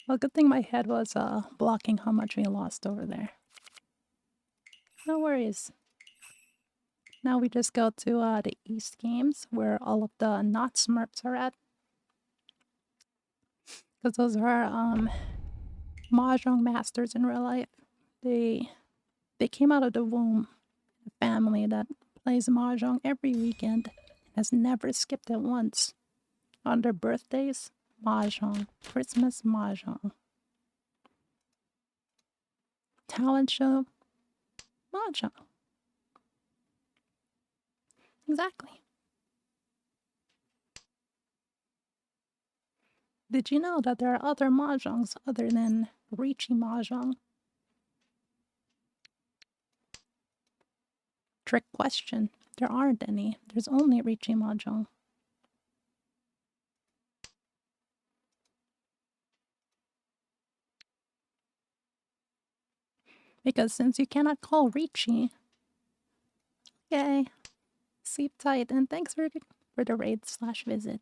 Well, good thing my head was blocking how much we lost over there. No worries. Now we just go to the East Games where all of the not Smurfs are at. Because those are mahjong masters in real life. They came out of the womb, a family that plays mahjong every weekend, has never skipped it once. On their birthdays, mahjong. Christmas, mahjong. Talent show, mahjong. Exactly. Did you know that there are other mahjongs other than Riichi mahjong? Trick question. There aren't any. There's only Riichi mahjong. Because since you cannot call Riichi, yay, sleep tight, and thanks for the raid/visit.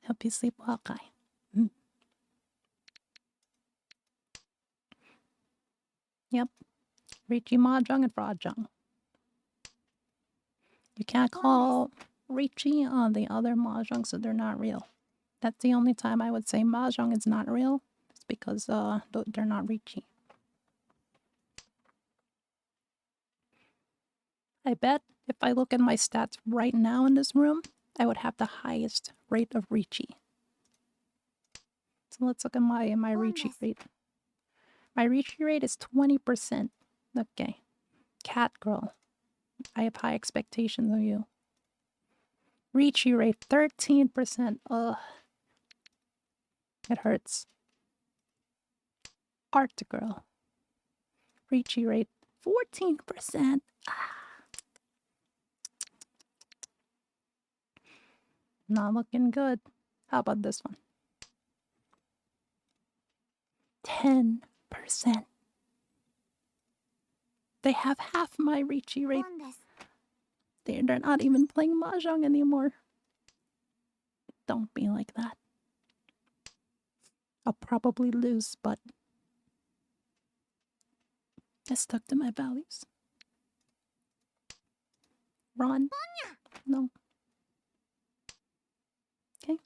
Hope you sleep well, Kai. Yep, Riichi mahjong and Frajong. You can't call Riichi on the other mahjong, so they're not real. That's the only time I would say mahjong is not real. It's because they're not Riichi. I bet if I look at my stats right now in this room, I would have the highest rate of Riichi. So let's look at my Riichi rate. My Riichi rate is 20%. Okay. Cat girl. I have high expectations of you. Riichi rate 13%. Ugh. It hurts. Art girl. Riichi rate 14%. Not looking good. How about this one? 10%. They have half my Riichi rate. They're not even playing mahjong anymore. Don't be like that. I'll probably lose, but I stuck to my values. Run. No. Okay.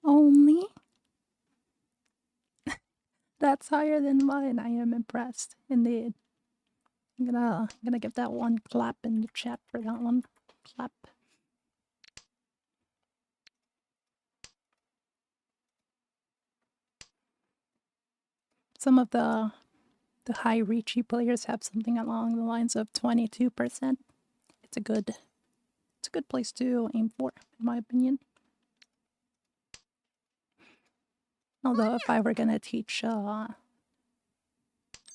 Only. That's higher than mine. I am impressed, indeed. I'm gonna give that one clap in the chat for that one. Clap. Some of the high Riichi players have something along the lines of 22%. It's a good place to aim for, in my opinion. Although if I were gonna teach optimal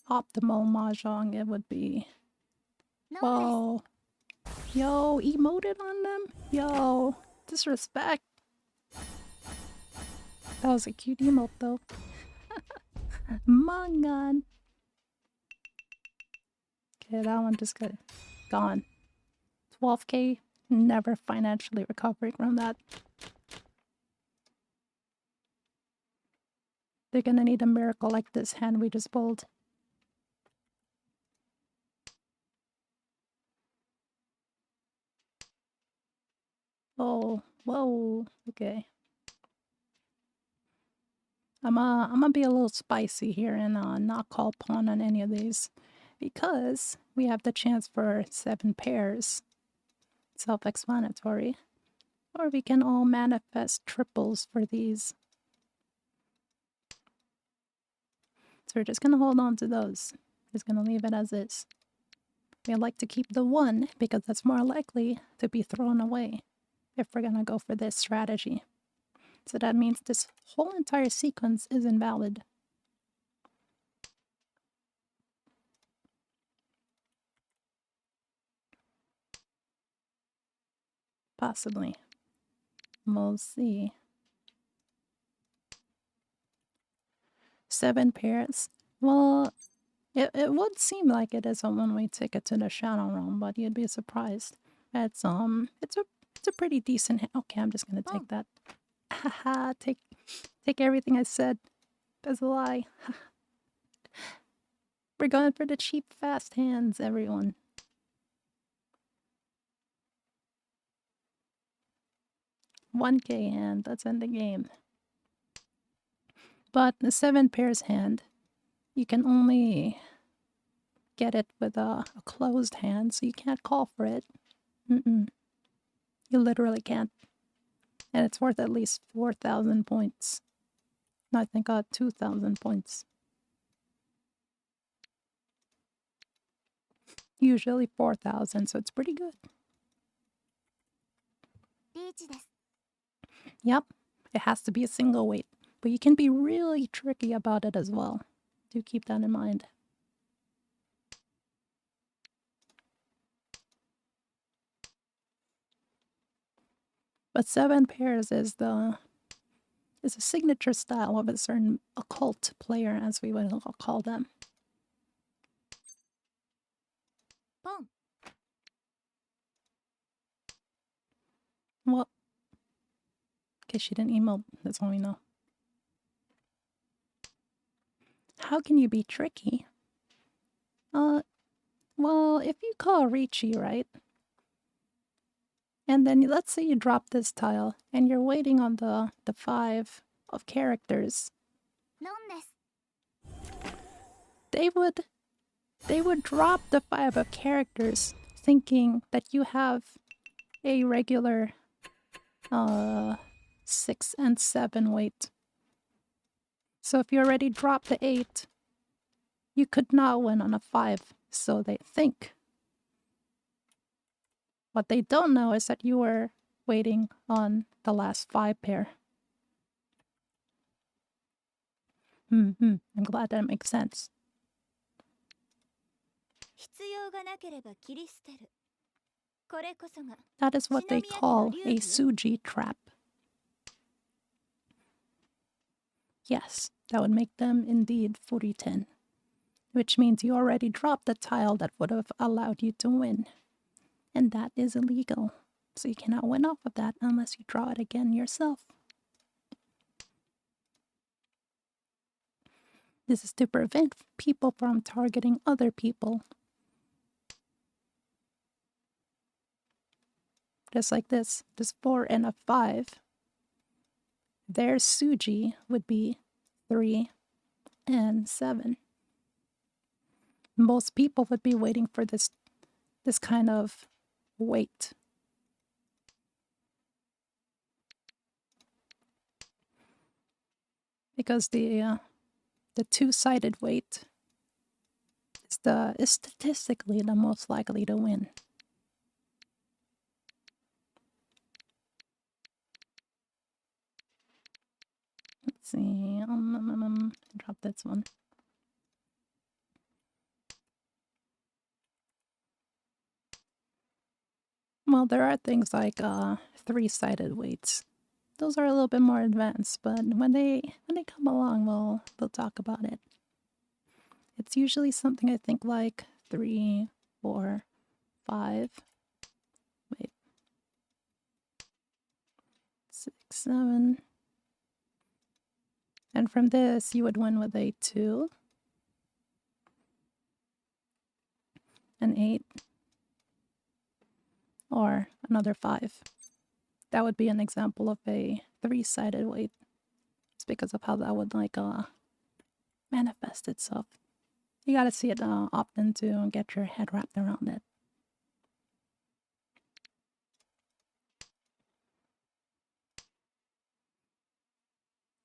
mahjong, it would be whoa. Yo, emoted on them? Yo, disrespect. That was a cute emote though. Mangan. Okay, that one just got gone. 12k, never financially recovering from that. They're gonna need a miracle like this hand we just pulled. Oh, whoa, okay. I'm gonna be a little spicy here and not call pawn on any of these because we have the chance for 7 pairs. Self-explanatory. Or we can all manifest triples for these. So we're just gonna hold on to those. Just gonna leave it as is. We like to keep the 1 because that's more likely to be thrown away if we're gonna go for this strategy. So that means this whole entire sequence is invalid. Possibly. We'll see. 7 pairs. Well, it would seem like it is a one-way ticket to the Shadow Realm, but you'd be surprised. It's a pretty decent. Okay, I'm just gonna take that. Haha, take everything I said as a lie. We're going for the cheap, fast hands, everyone. $1K hand. Let's end the game. But the 7 pairs hand, you can only get it with a closed hand, so you can't call for it. You literally can't. And it's worth at least 4,000 points. I think 2,000 points. Usually 4,000, so it's pretty good. リーチです。 Yep, it has to be a single weight, but you can be really tricky about it as well. Do keep that in mind. But 7 pairs is a signature style of a certain occult player, as we would call them. ポン。 Well, okay, she didn't emote. That's all we know. How can you be tricky? Well, if you call Ricci, right? And then let's say you drop this tile and you're waiting on the 5 of characters. ロンです。 They would drop the 5 of characters thinking that you have a regular 6 and 7 weight. So if you already dropped the 8, you could not win on a 5, so they think. What they don't know is that you were waiting on the last 5 pair. I'm glad that makes sense. 必要がなければ切り捨てる。これこそが That is what they call a Suji trap. Yes, that would make them indeed 40-10, which means you already dropped the tile that would have allowed you to win. And that is illegal, so you cannot win off of that unless you draw it again yourself. This is to prevent people from targeting other people. Just like this 4 and a 5. Their Suji would be 3 and 7. Most people would be waiting for this kind of weight. Because the two-sided weight is statistically the most likely to win. Let's see. Drop this one. Well, there are things like 3-sided weights. Those are a little bit more advanced, but when they come along, we'll talk about it. It's usually something I think like 3, 4, 5. Wait. 6, 7. And from this, you would win with a 2, an 8, or another 5. That would be an example of a 3-sided weight. It's because of how that would manifest itself. You gotta see it often to get your head wrapped around it.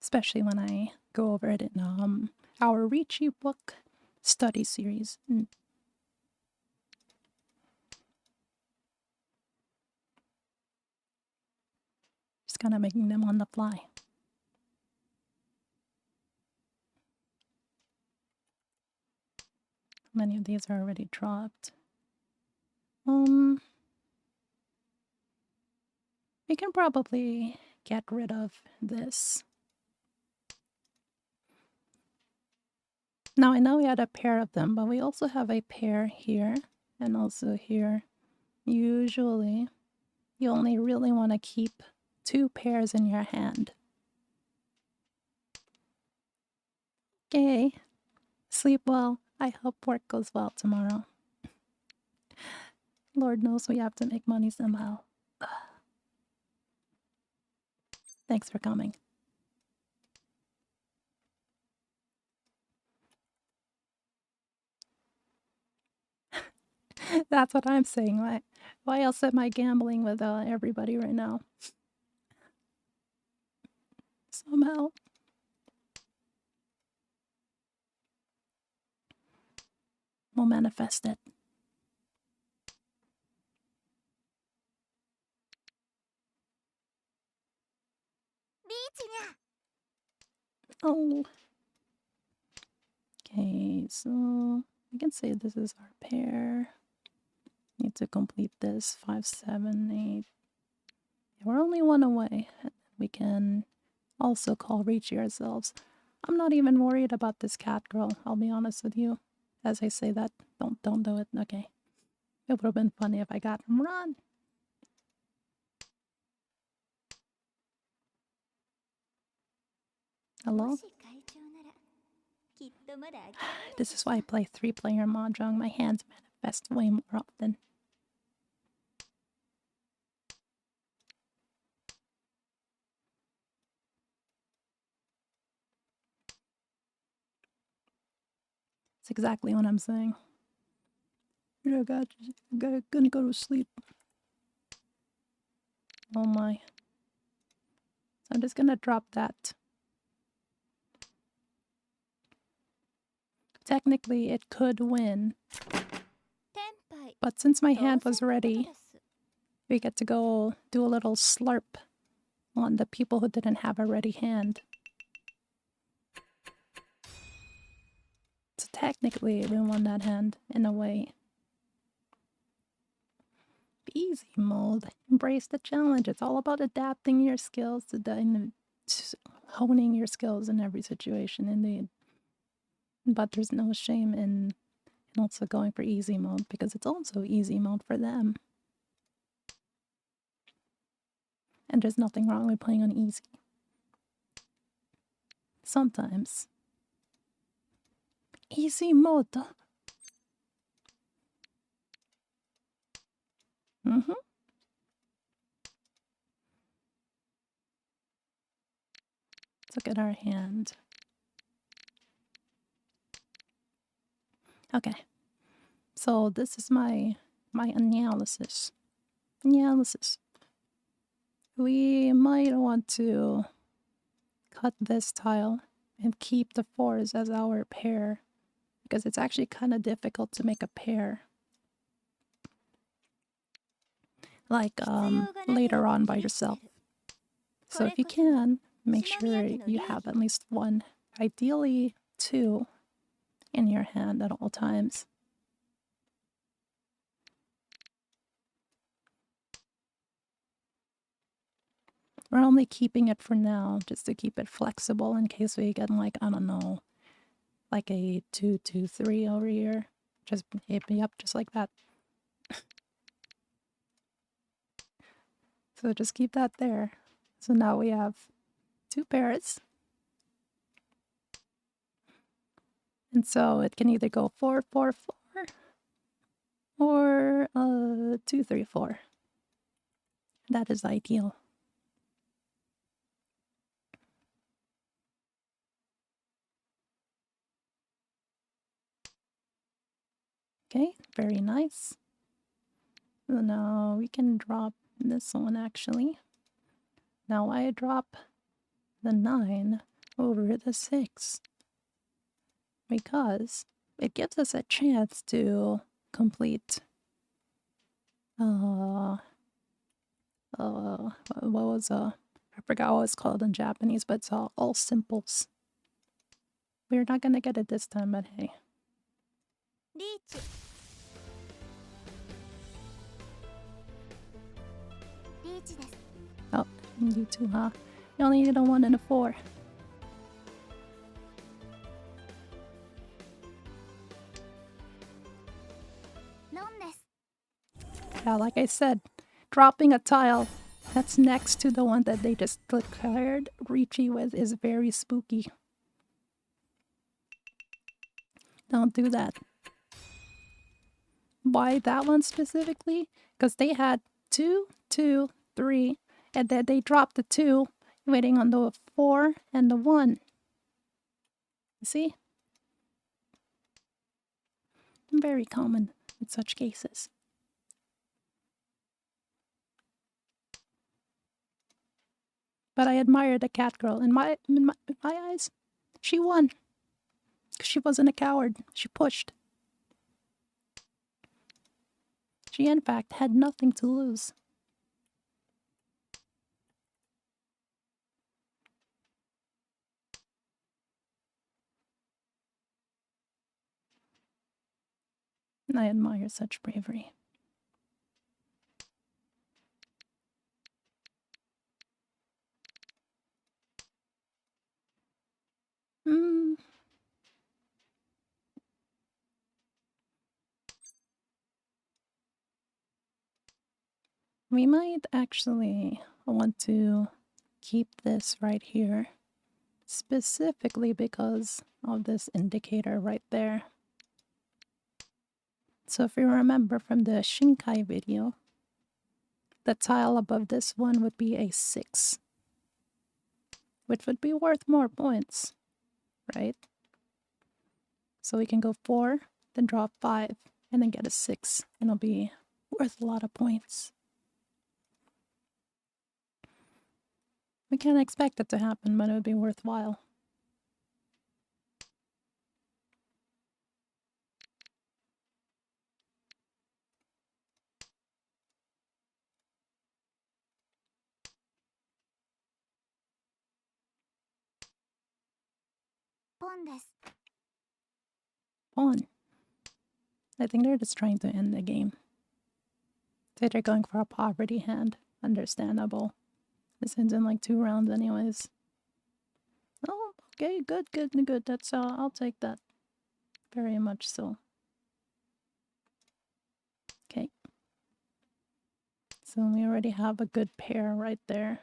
Especially when I go over it in our Ricci book study series. Just kind of making them on the fly. Many of these are already dropped. We can probably get rid of this. Now I know we had a pair of them, but we also have a pair here and also here. Usually, you only really want to keep 2 pairs in your hand. Okay. Sleep well. I hope work goes well tomorrow. Lord knows we have to make money somehow. Thanks for coming. That's what I'm saying. Why else am I gambling with everybody right now? Somehow. We'll manifest it. Oh. Okay, so we can say this is our pair. Need to complete this 5, 7, 8. We're only one away. We can also call Ricci ourselves. I'm not even worried about this cat girl, I'll be honest with you. As I say that, don't do it. Okay. It would have been funny if I got him. Run! Hello? This is why I play 3-player Mahjong. My hands manifest way more often. It's exactly what I'm saying. Oh god, gonna go to sleep. Oh my. So I'm just gonna drop that. Technically, it could win. But since my hand was ready, we get to go do a little slurp on the people who didn't have a ready hand. So technically, we won that hand in a way. Easy mode. Embrace the challenge. It's all about adapting your skills to honing your skills in every situation, indeed. But there's no shame in also going for easy mode because it's also easy mode for them. And there's nothing wrong with playing on easy. Sometimes. Easy mode. Mm-hmm. Let's look at our hand. Okay. So this is my analysis. We might want to cut this tile and keep the 4s as our pair because it's actually kind of difficult to make a pair. Like later on by yourself. So if you can, make sure you have at least one, ideally 2, in your hand at all times. We're only keeping it for now, just to keep it flexible in case we get like, I don't know, like a 2, 2, 3 over here. Just hit me up just like that. So just keep that there. So now we have 2 pairs. And so it can either go 4, 4, 4 or 2, 3, 4. That is ideal. Okay, very nice. So now we can drop this one actually. Now I drop the 9 over the 6 because it gives us a chance to complete what was I forgot what it's called in Japanese, but it's all simples. We're not gonna get it this time, but hey. Oh, you too, huh? You only need a 1 and a 4. Yeah, like I said, dropping a tile that's next to the one that they just declared Ricci with is very spooky. Don't do that. Why that one specifically? Because they had 2, 2, 3, and then they dropped the 2, waiting on the 4 and the 1. See? Very common in such cases. But I admire the cat girl. In my eyes, she won. 'Cause she wasn't a coward. She pushed. She, in fact, had nothing to lose. And I admire such bravery. Hmm. We might actually want to keep this right here, specifically because of this indicator right there. So if you remember from the Shinkai video, the tile above this one would be a 6, which would be worth more points, right? So we can go 4, then draw 5, and then get a 6, and it'll be worth a lot of points. We can't expect it to happen, but it would be worthwhile. Pawn. I think they're just trying to end the game. Say they're going for a poverty hand. Understandable. This ends in like 2 rounds anyways. Oh, okay, good. That's I'll take that. Very much so. Okay. So we already have a good pair right there.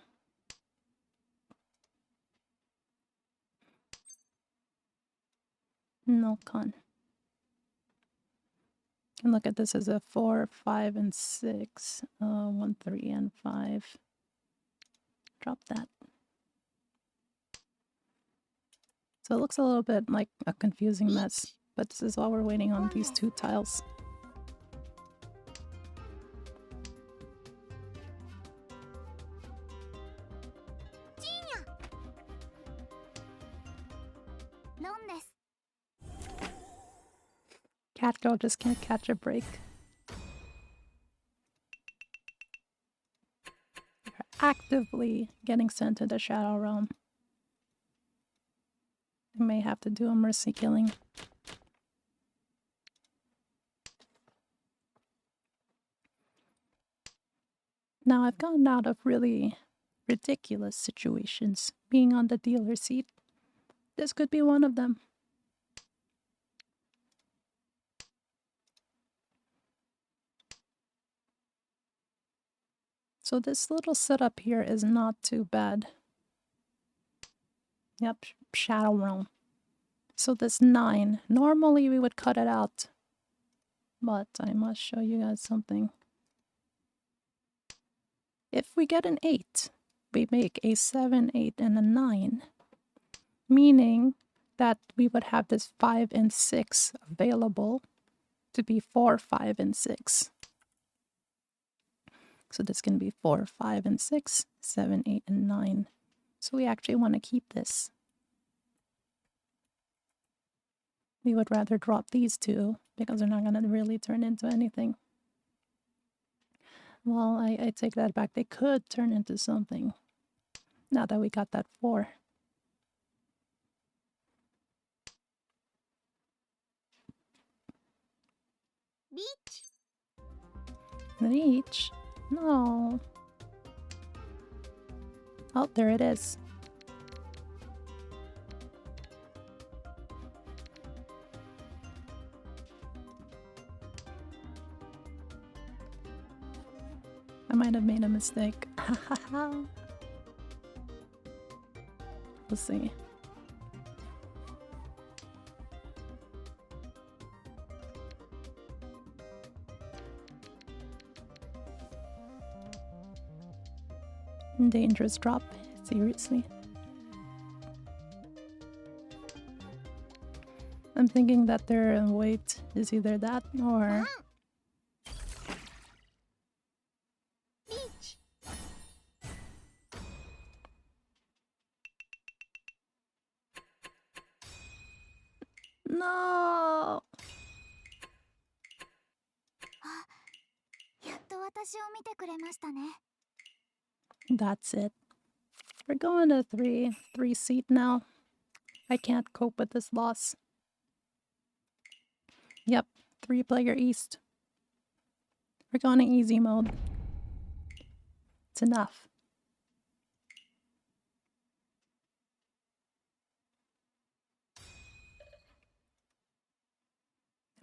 No con. And look at this as a 4, 5, and 6. 1, 3, and 5. Drop that. So it looks a little bit like a confusing mess, but this is while we're waiting on these 2 tiles. Cat girl just can't catch a break. You're actively getting sent to the Shadow Realm. You may have to do a mercy killing. Now I've gotten out of really ridiculous situations being on the dealer seat. This could be one of them. So this little setup here is not too bad. Yep, Shadow Realm. So this 9, normally we would cut it out. But I must show you guys something. If we get an 8, we make a 7, 8, and a 9. Meaning that we would have this 5 and 6 available to be 4, 5, and 6. So this can be 4, 5, and 6, 7, 8, and 9. So we actually want to keep this. We would rather drop these 2 because they're not going to really turn into anything. Well, I take that back. They could turn into something now that we got that 4. Reach? No. Oh, there it is. I might have made a mistake. We'll see. Dangerous drop, seriously. I'm thinking that their weight is either that or... No! やっと私を見てくれましたね。 That's it. We're going to three seat now. I can't cope with this loss. Yep, 3-player East. We're going to easy mode. It's enough.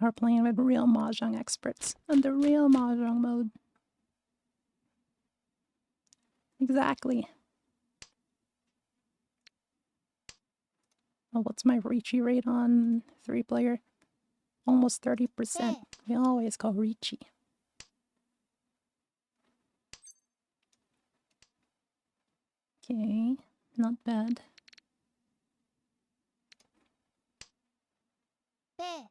We're playing with real Mahjong experts under real Mahjong mode. Exactly. Oh, what's my Richi rate on 3-player? Almost 30%. We always go Richi. Okay, not bad. ペ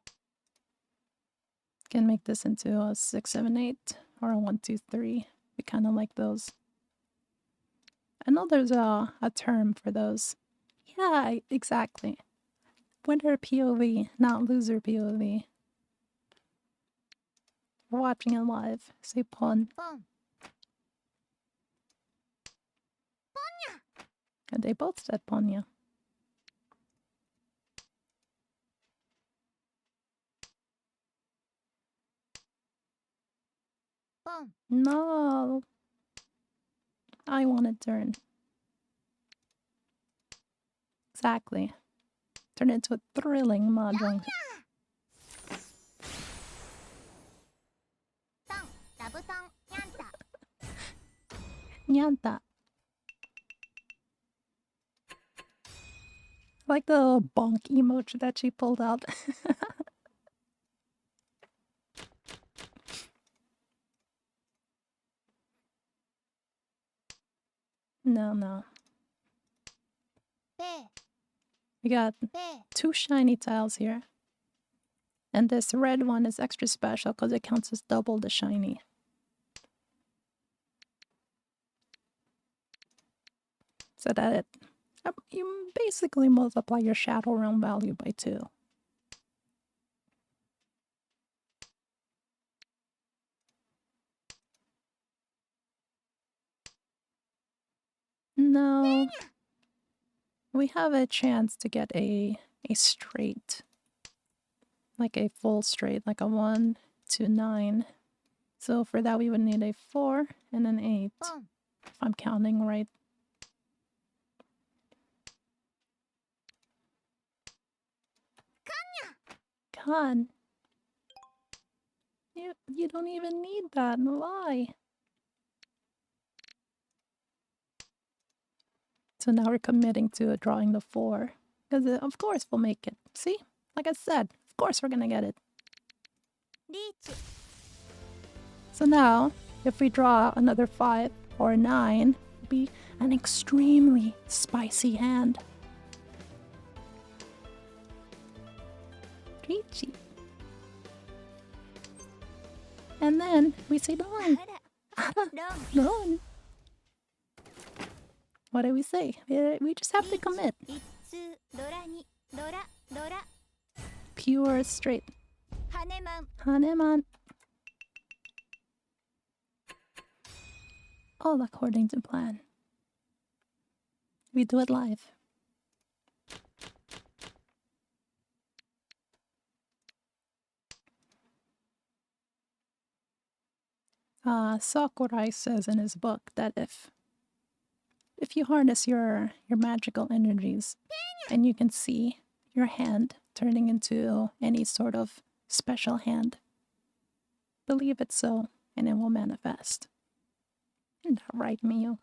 Can make this into a 6, 7, 8 or a 1, 2, 3. We kind of like those. I know there's a term for those. Yeah, exactly. Winner POV, not loser POV. We're watching it live. Say pon. ポン And they both said ponya. ポン No. I want to turn. Exactly. Turn it into a thrilling mahjong. タンダブタンニャンタ Nyanta. Like the bonk emoji that she pulled out. No. ペ We got ペ 2 shiny tiles here. And this red one is extra special because it counts as double the shiny. So that you basically multiply your shadow realm value by 2. No. We have a chance to get a straight. Like a full straight, like a 1 to 9. So for that we would need a 4 and an 8. ポン If I'm counting right. God. You don't even need that. Why? So now we're committing to drawing the 4. Because of course we'll make it. See? Like I said, of course we're gonna get it. リーチ So now, if we draw another 5 or 9, it'll be an extremely spicy hand. Peachy. And then we say あ Don. らロン Don. What do we say? We just have to commit. 一通ドラにドラドラ Pure straight. ハネマン Haneman. All according to plan. We do it live. Sakurai says in his book that if you harness your magical energies and you can see your hand turning into any sort of special hand, believe it so and it will manifest. Isn't that right, Miyu?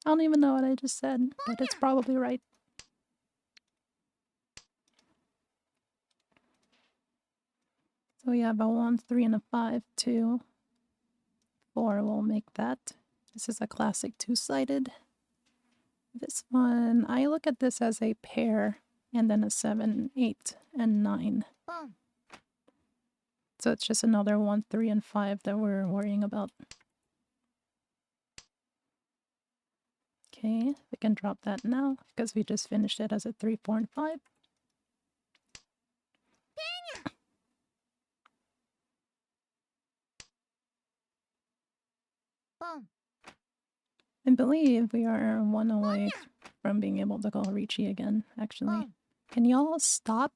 I don't even know what I just said, but it's probably right. So we have a 1, 3, and a 5, 2. 4 will make that. This is a classic 2-sided. This one, I look at this as a pair, and then a 7, 8, and 9. ポン So it's just another 1, 3, and 5 that we're worrying about. Okay, we can drop that now because we just finished it as a 3, 4, and 5. I believe we are one away from being able to call Ricci again, actually. Can y'all stop?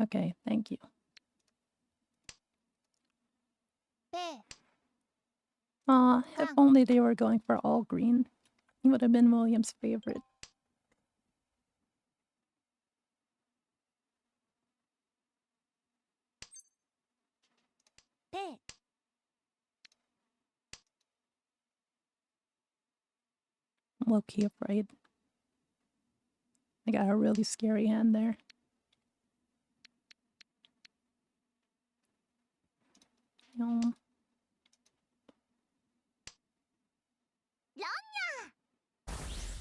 Okay, thank you. If only they were going for all green. He would have been William's favorite. I'm low-key afraid. I got a really scary hand there. No.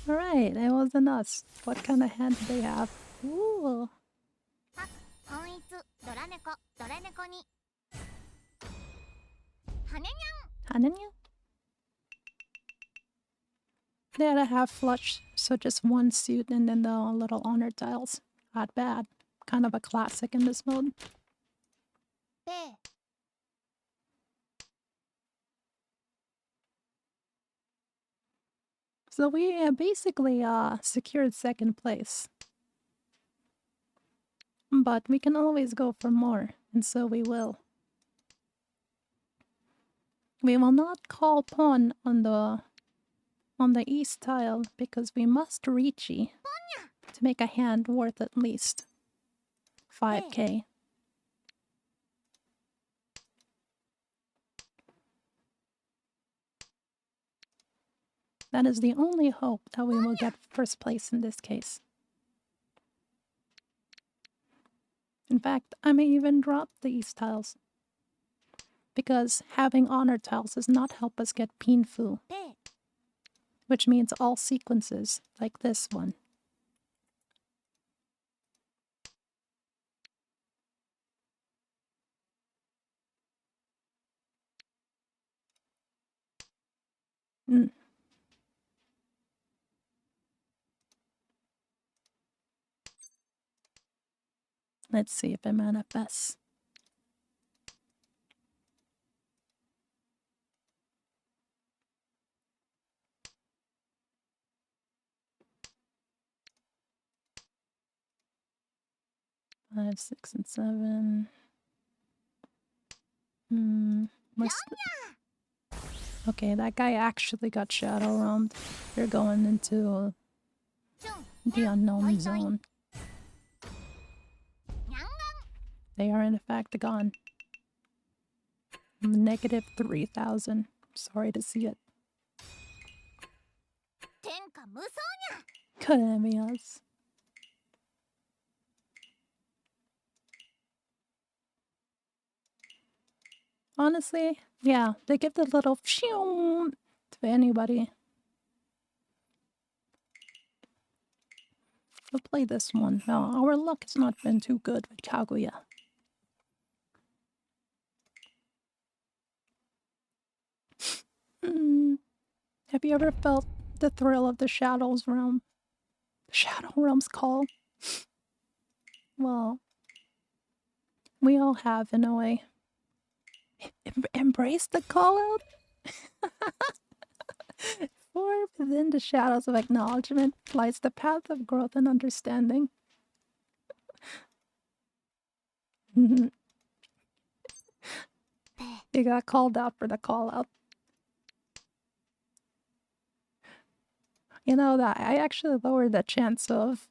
Alright, it wasn't us. What kind of hand do they have? Ooh. Hanenya? They had a half flush, so just one suit and then the little honor tiles. Not bad. Kind of a classic in this mode. So we basically secured second place. But we can always go for more, and so we will. We will not call pawn on the east tile because we must Ricci to make a hand worth at least 5k. That is the only hope that we will get first place in this case. In fact, I may even drop the east tiles. Because having honor tiles does not help us get Pinfu. Which means all sequences, like this one. Let's see if it manifests. Five, 6, and 7. Okay, that guy actually got shadow roamed. You're going into the unknown zone. They are in fact gone. Negative 3,000. Sorry to see it. Couldn't be us. Honestly, yeah, they give the little pshoo to anybody. We'll play this one. No, our luck has not been too good with Kaguya. Have you ever felt the thrill of the Shadows Realm? The Shadow Realm's call? Well, we all have in a way. Embrace the call out? For within the shadows of acknowledgement lies the path of growth and understanding. You got called out for the call out. You know that I actually lowered the chance of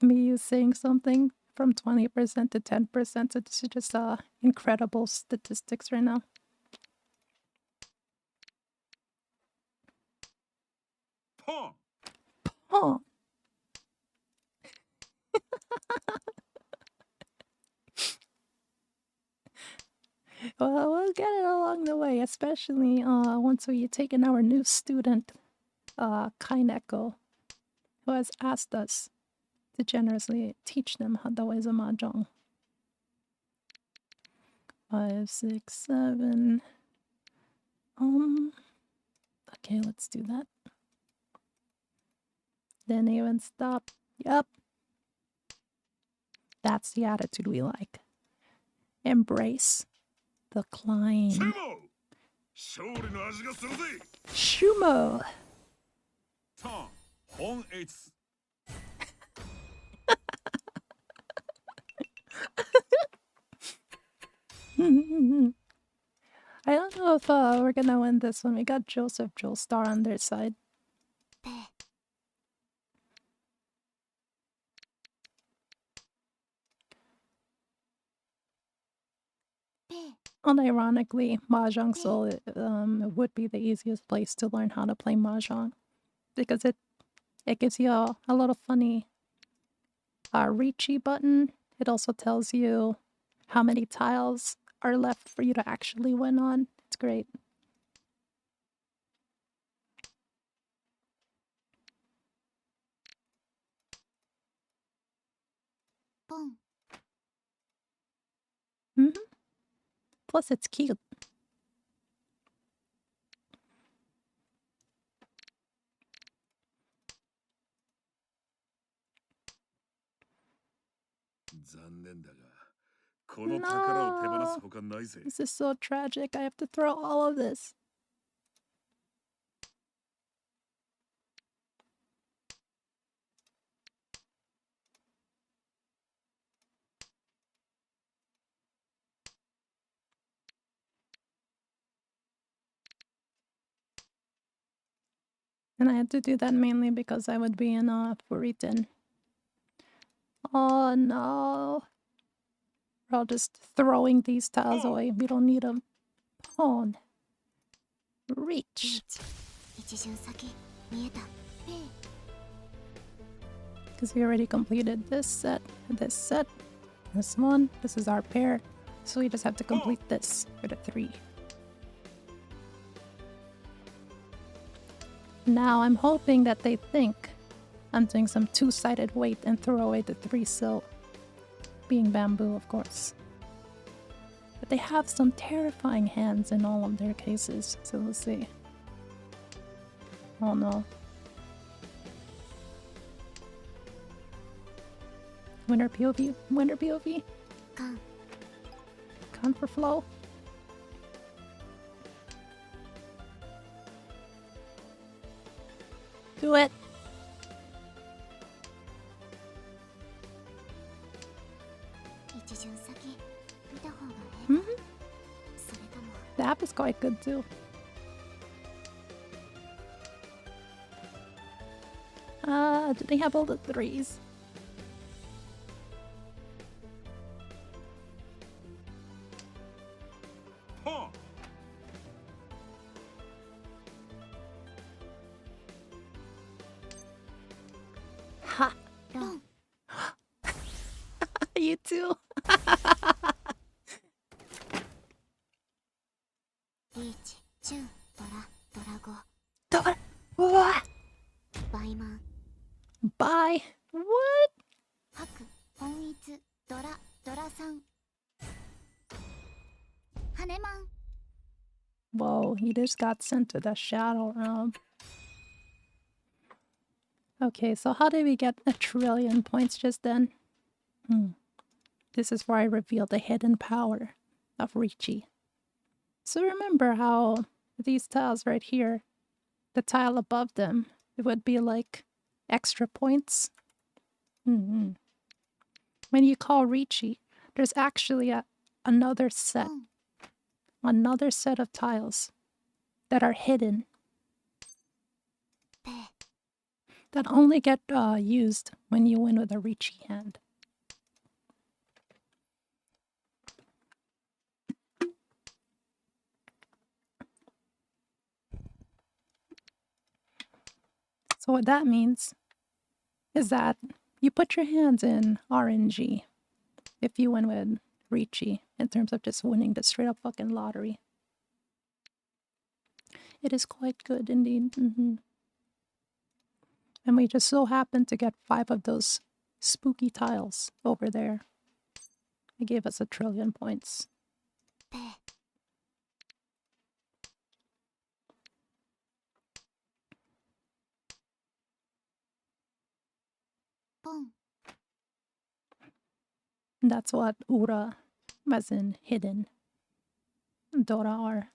me saying something from 20% to 10%. So this is just incredible statistics right now. Oh. Well, we'll get it along the way, especially once we take in our new student, Kaineko, who has asked us to generously teach them how the ways of mahjong. 5, 6, 7. Okay, let's do that. Then even stop. Yep. That's the attitude we like. Embrace The climb. 勝利の味がするぜ Shumo! ターン本8 I don't know if we're gonna win this one. We got Joseph Joestar on their side. ペ Unironically, Mahjong Soul would be the easiest place to learn how to play Mahjong because it gives you a little funny Reachy button. It also tells you how many tiles are left for you to actually win on. It's great. Plus, it's cute. 残念だがこの宝を手放すほかないぜ This is so tragic. I have to throw all of this. And I had to do that mainly because I would be in Furitan. Oh no. We're all just throwing these tiles away. We don't need them. Pawn. Reach. 一巡先見えたペ Because we already completed this set, this one. This is our pair. So we just have to complete this for the 3. Now I'm hoping that they think I'm doing some 2-sided weight and throw away the 3 sil. Being bamboo, of course. But they have some terrifying hands in all of their cases, so we'll see. Oh no. Winner POV, winner POV. カン Con for flow. Do it. 一巡先見た方が Mhm. それとも The app is quite good too. Do they have all the 3s? Ha! ロン You too. リーチチュンドラドラゴ What? バイマン Bye. What? ハク本一ドラドラさんハネマン Whoa, he just got sent to the shadow realm. Okay, so how did we get 1,000,000,000,000 points just then? This is where I revealed the hidden power of Ricci. So remember how these tiles right here, the tile above them, it would be like extra points? When you call Ricci, there's actually another set ロン of tiles that are hidden ペ that only get used when you win with a Ricci hand. So what that means is that you put your hands in RNG if you win with Ricci in terms of just winning the straight up fucking lottery. It is quite good indeed. And we just so happened to get 5 of those spooky tiles over there. It gave us 1,000,000,000,000 points. ペ ポン And that's what Ura, as in hidden. Dora R.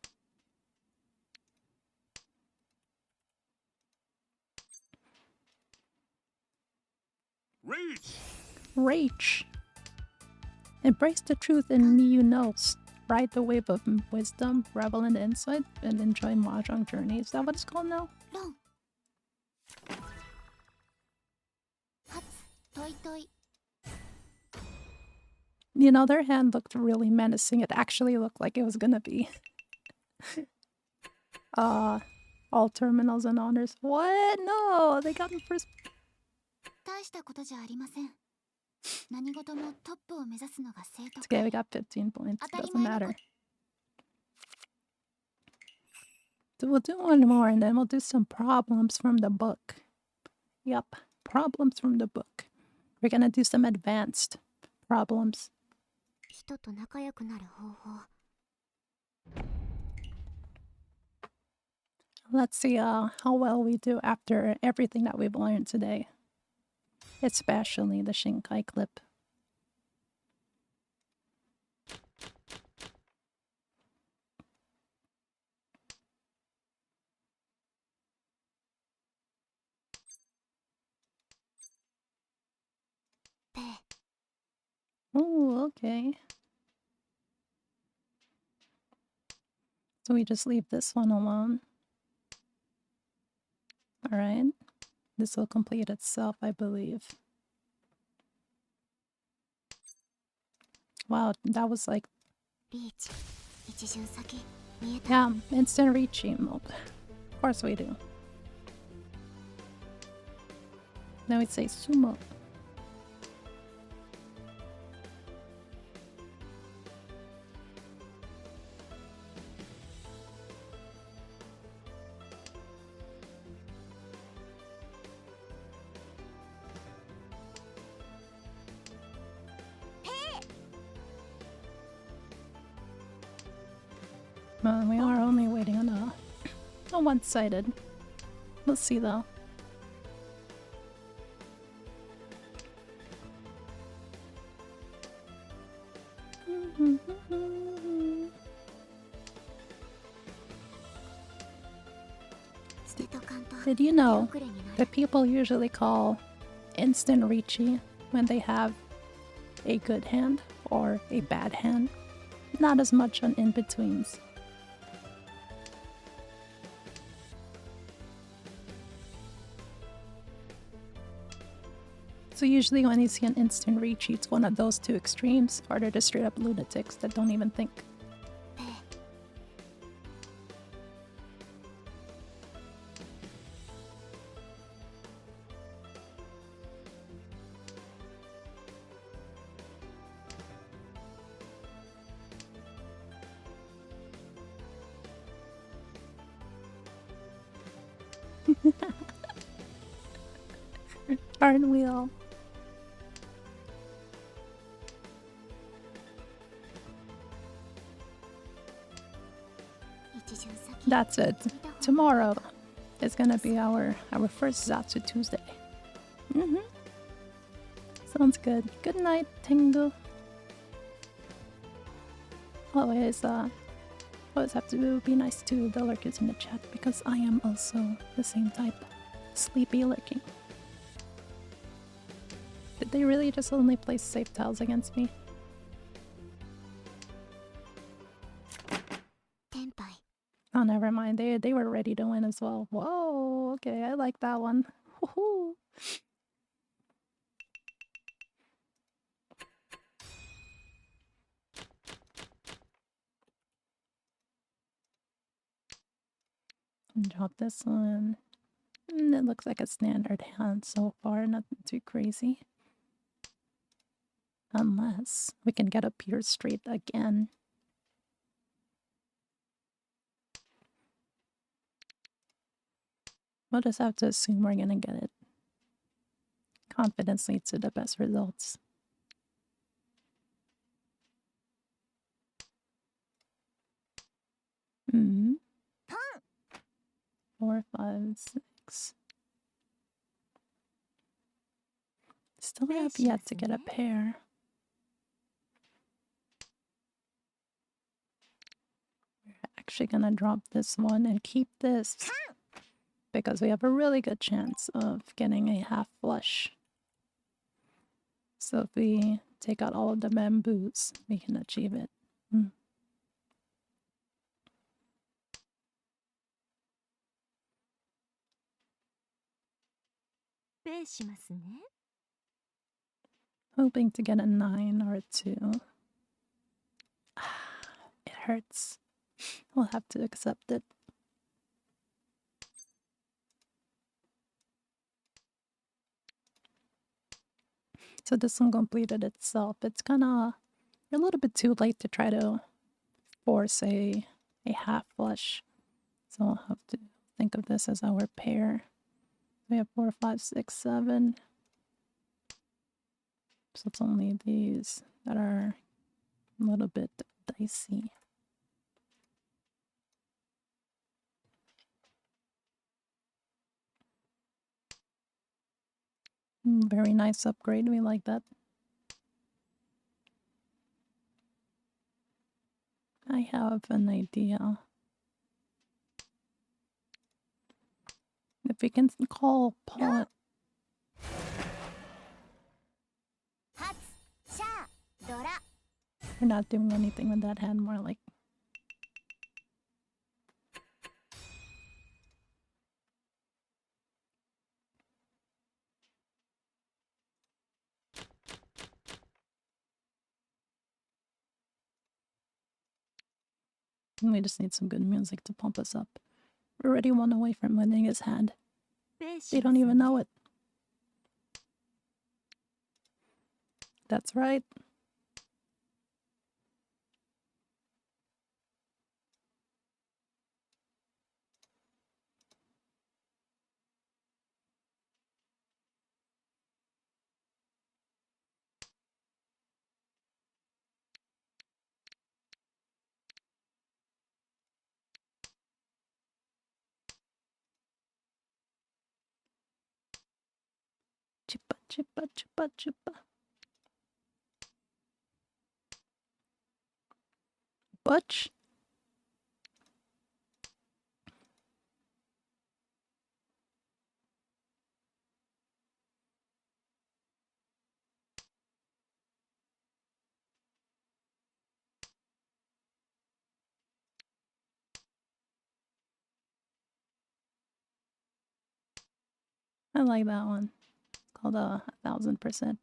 Reach! Rage. Embrace the truth in me you knows. Ride the wave of wisdom, revel in insight, and enjoy Mahjong journey. Is that what it's called now? ロン初トイトイ You know, their hand looked really menacing. It actually looked like it was gonna be all terminals and honors. What? No, they got me first. 大したことじゃありません何事もトップを目指すのが正 It's 当 okay, we got 15 points. Doesn't matter. So we'll do one more and then we'll do some problems from the book. Yep, problems from the book. We're gonna do some advanced problems. 人と仲良くなる方法 Let's see how well we do after everything that we've learned today. Especially the Shinkai clip. Oh, okay. So we just leave this one alone. Alright. This will complete itself, I believe. Wow, that was like... リーチ一巡先見えた Yeah, instant reach mode. Of course we do. Now we'd say sumo. We are only waiting on a one-sided. We'll see though. Did you know that people usually call instant Ricci when they have a good hand or a bad hand? Not as much on in-betweens. So usually when you see an instant Ricci, it's one of those two extremes, or they're just straight up lunatics that don't even think. Aren't we all? That's it. Tomorrow is gonna be our first Zatsu Tuesday. Sounds good. Good night, Tengu. Always have to be nice to the lurkers in the chat because I am also the same type. Sleepy lurking. Did they really just only place safe tiles against me? Oh, never mind. They were ready to win as well. Whoa, okay, I like that one. Woohoo. Drop this one. It looks like a standard hand so far, nothing too crazy. Unless we can get a pure straight again. We'll just have to assume we're gonna get it. Confidence leads to the best results. Mm-hmm. 4, 5, 6. Still have yet to get a pair. actually gonna drop this one and keep this because we have a really good chance of getting a half flush. So if we take out all of the bamboos, we can achieve it. ペイしますね。 Hoping to get a 9 or a 2. It hurts. We'll have to accept it. So this one completed itself. It's kind of a little bit too late to try to force a half flush. So we'll have to think of this as our pair. We have 4, 5, 6, 7. So it's only these that are a little bit dicey. Very nice upgrade. We like that. I have an idea. If we can call pawn. 発シャードラ We're not doing anything with that hand, more like. We just need some good music to pump us up. We're already one away from winning his hand. ペイし They ます don't even ね know it. That's right. Chippa, chippa, chippa, chippa. Butch? I like that one. It's called 1000%.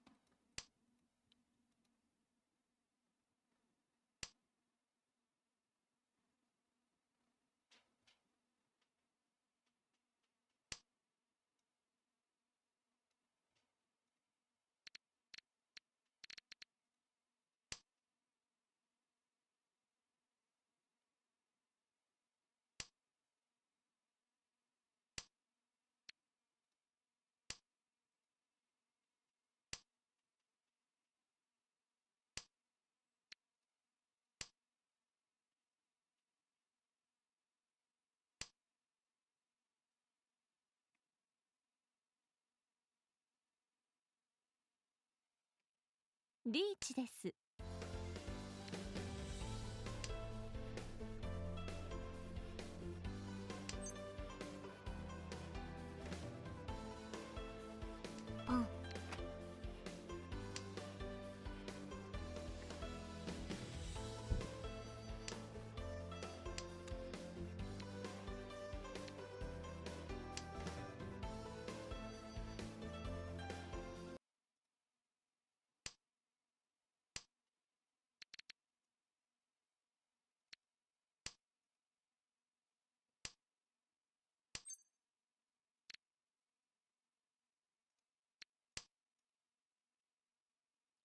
「リーチです」 ポン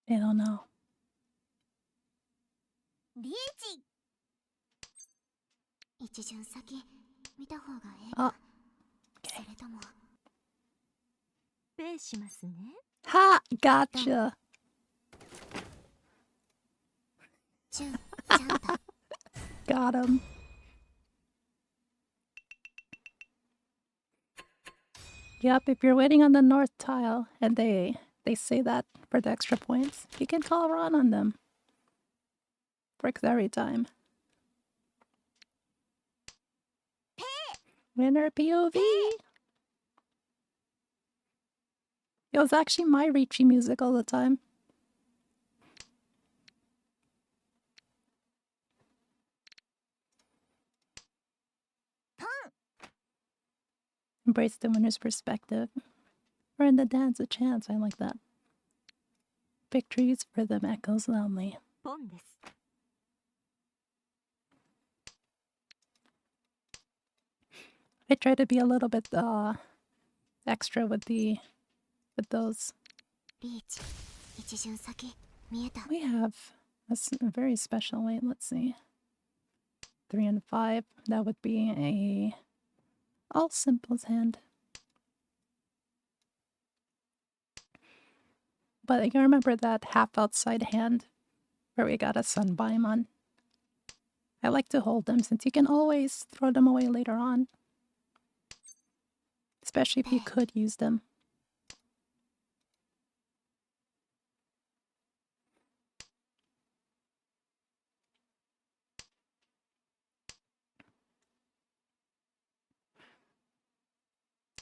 They don't know. リーチ一巡先見た方がええ Oh, かそれともペイしますね ha! Gotcha! チュンちゃんと Got him. Yep, if you're waiting on the north tile and they say that for the extra points, you can call Ron on them. Works every time. Winner POV! It was actually my Ricci music all the time. Embrace the winner's perspective. Or in the dance a chance, I like that. Victories for them echoes loudly. ポンです。 I try to be a little bit extra with those. リーチ。一巡先見えた。 We have a very special weight. Let's see. 3 and 5. That would be a all simples hand. But you remember that half outside hand where we got a Sunbaimon? I like to hold them since you can always throw them away later on. Especially if you could use them.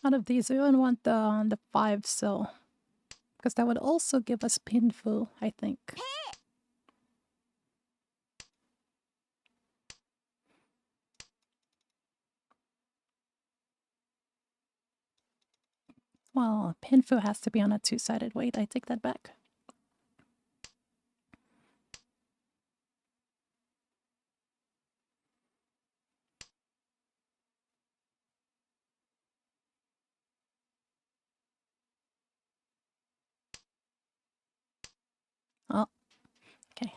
Out of these, we would want the 5 so. Because that would also give us Pinfu, I think. Well, Pinfu has to be on a 2-sided weight. I take that back. Oh, okay.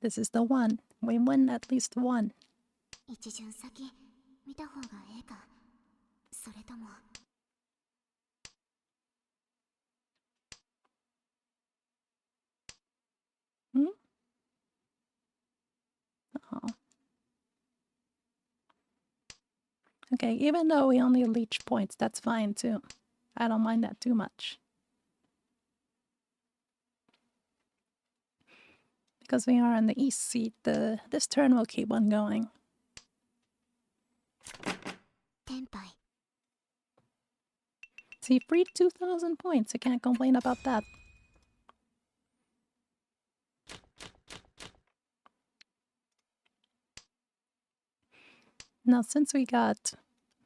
This is the one. We win at least one. 一巡先見た方がええか。それとも。 Hmm? Oh. Okay, even though we only leech points, that's fine too. I don't mind that too much. Because we are on the east seat, this turn will keep on going. 天杯。 See, free 2,000 points. I can't complain about that. Now, since we got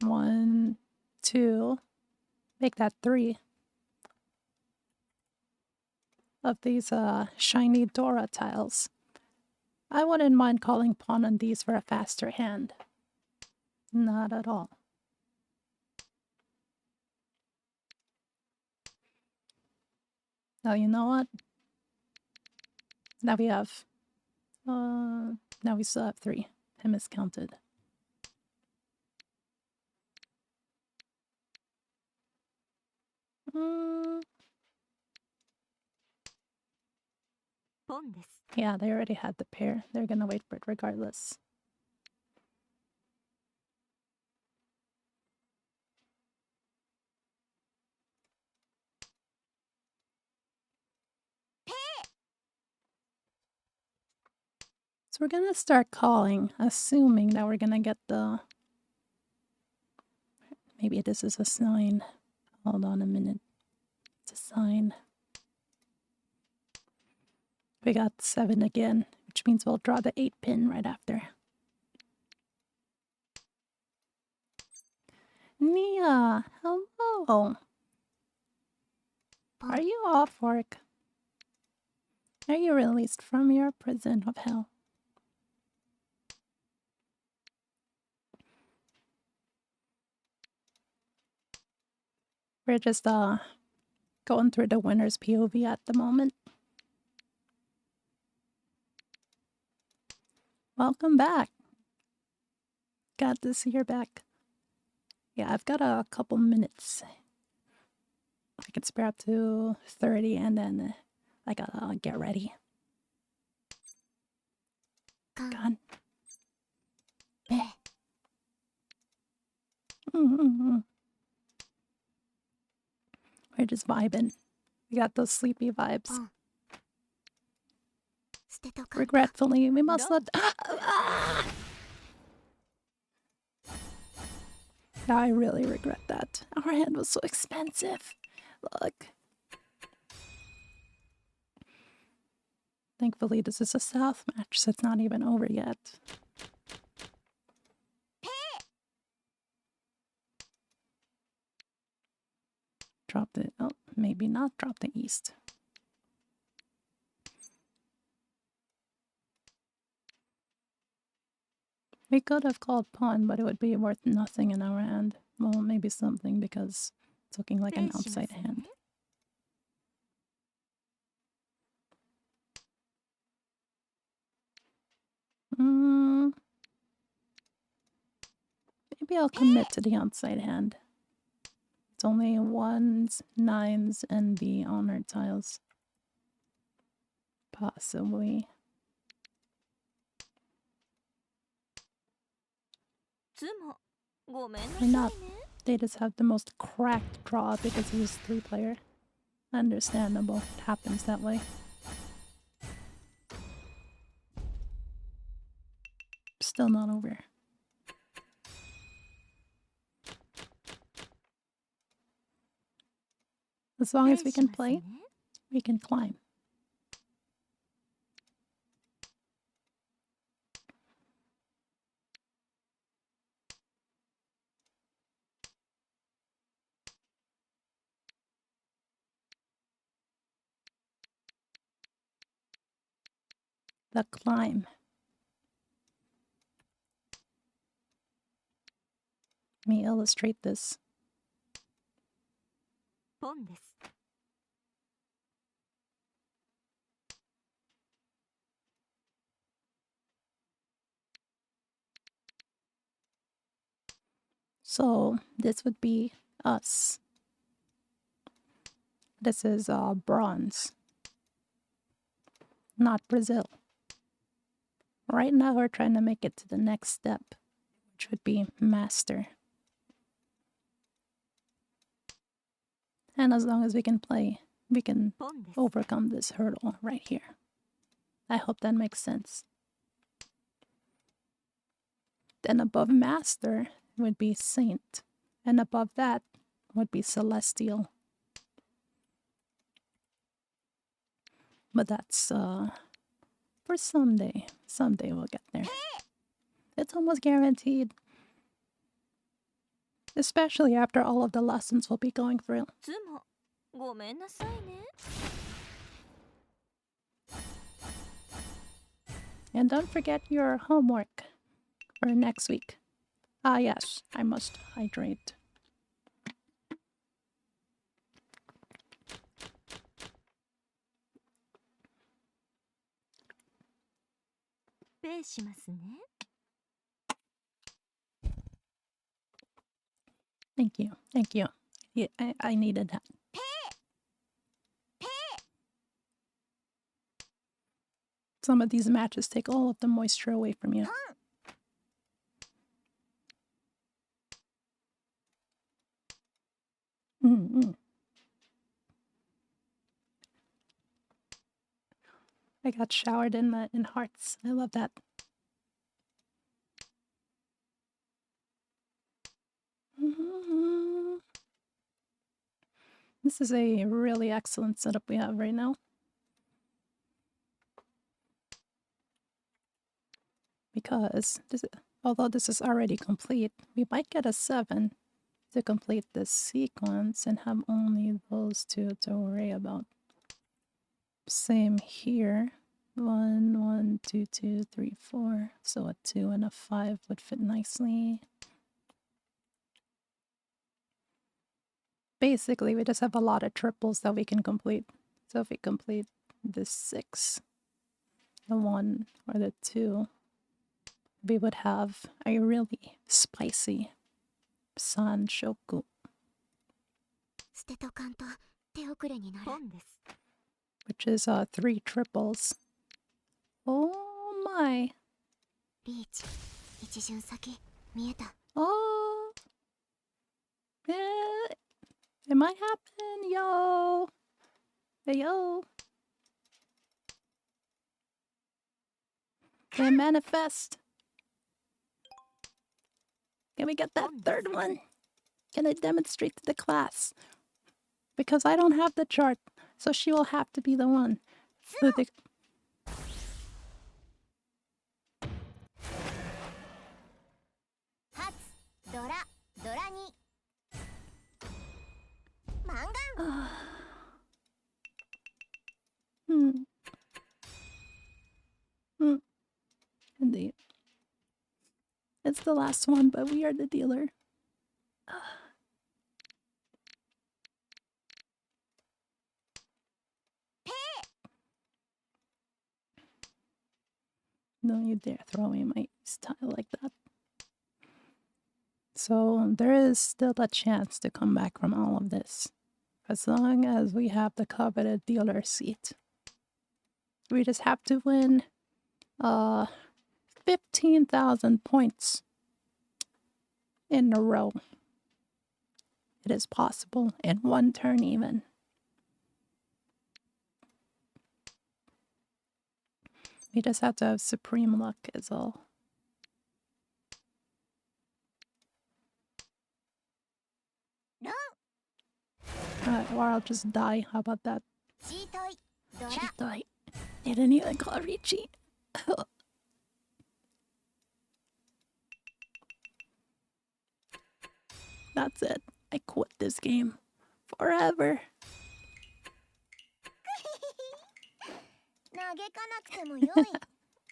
1, 2, make that 3 of these shiny Dora tiles, I wouldn't mind calling pawn on these for a faster hand. Not at all. Now, you know what? Now we have, now we still have 3. I miscounted. Yeah, they already had the pair. They're gonna wait for it regardless. So we're gonna start calling, assuming that we're gonna get the... Maybe this is a sign. Hold on a minute. It's a sign. We got 7 again, which means we'll draw the 8 pin right after. Nia, hello. Are you off work? Are you released from your prison of hell? We're just going through the winner's POV at the moment. Welcome back. Glad to see you're back. Yeah, I've got a couple minutes. I can spare up to 30 and then I gotta get ready. God. We're just vibing. We got those sleepy vibes. Regretfully, we must not... Yeah, I really regret that. Our hand was so expensive. Look. Thankfully, this is a South match, so it's not even over yet. Drop the... Oh, maybe not drop the East. We could have called pawn, but it would be worth nothing in our hand. Well, maybe something, because it's looking like an outside hand. Maybe I'll commit to the outside hand. It's only 1s, 9s, and the honor tiles. Possibly. Why not? They just have the most cracked draw because he's 3-player. Understandable. It happens that way. Still not over. As long as we can play, we can climb. The climb. Let me illustrate this. So this would be us. This is bronze, not Brazil. Right now we're trying to make it to the next step, which would be master. And as long as we can play, we can overcome this hurdle right here. I hope that makes sense. Then above master would be saint, and above that would be celestial. But that's for someday. Someday we'll get there. It's almost guaranteed. Especially after all of the lessons we'll be going through. And don't forget your homework for next week. Ah yes, I must hydrate. Thank you, thank you. Yeah, I needed that. Some of these matches take all of the moisture away from you. I got showered in hearts. I love that. This is a really excellent setup we have right now. Because although this is already complete, we might get a 7 to complete this sequence and have only those two to worry about. Same here. 1, 1, 2, 2, 3, 4. So a 2 and a 5 would fit nicely. Basically, we just have a lot of triples that we can complete. So if we complete the 6, the 1, or the 2, we would have a really spicy Sanshoku. Which is 3 triples. Oh my. Oh. Yeah. It might happen, yo. Hey, yo. Can I manifest? Can we get that third one? Can I demonstrate to the class? Because I don't have the chart, so she will have to be the one. Who the- 発ドラドラにマンガン Hmm. Hmm. Indeed. It's the last one, but we are the dealer. Don't you dare throw away my style like that. So there is still a chance to come back from all of this. As long as we have the coveted dealer seat. We just have to win 15,000 points in a row. It is possible in one turn even. We just have to have supreme luck is all. No. Or I'll just die. How about that? チートイドラ She died. They didn't even call Richie. That's it. I quit this game. Forever. 嘆かなくてもよい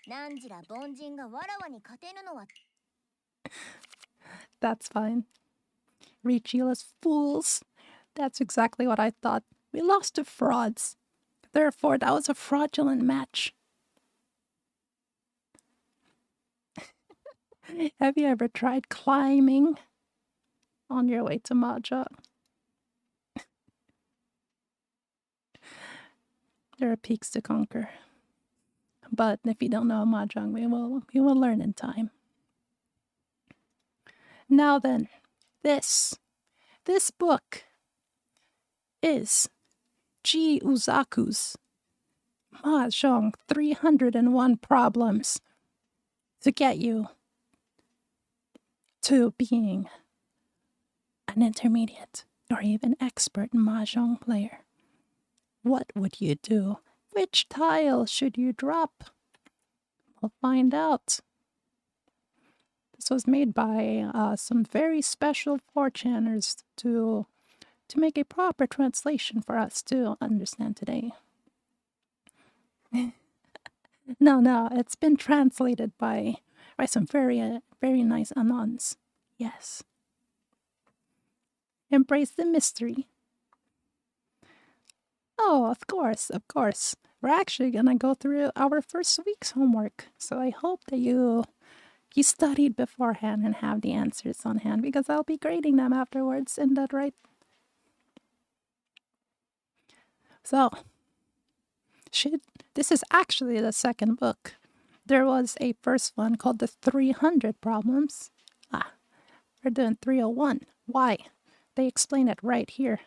何時ら凡人がわらわに勝てぬのは That's fine. Richie-less fools. That's exactly what I thought. We lost to frauds. Therefore, that was a fraudulent match. Have you ever tried climbing on your way to Mahjong? There are peaks to conquer. But if you don't know Mahjong, we will learn in time. Now then, this book is Ji Uzaku's Mahjong 301 Problems to get you to being an intermediate or even expert Mahjong player. What would you do? Which tile should you drop? We'll find out. This was made by some very special 4chaners to make a proper translation for us to understand today. No, it's been translated by some very nice Anons. Yes. Embrace the mystery. Oh, of course. We're actually gonna go through our first week's homework, so I hope that you studied beforehand and have the answers on hand, because I'll be grading them afterwards. Isn't that right? So, this is actually the second book. There was a first one called the 300 Problems. We're doing 301. Why? They explain it right here.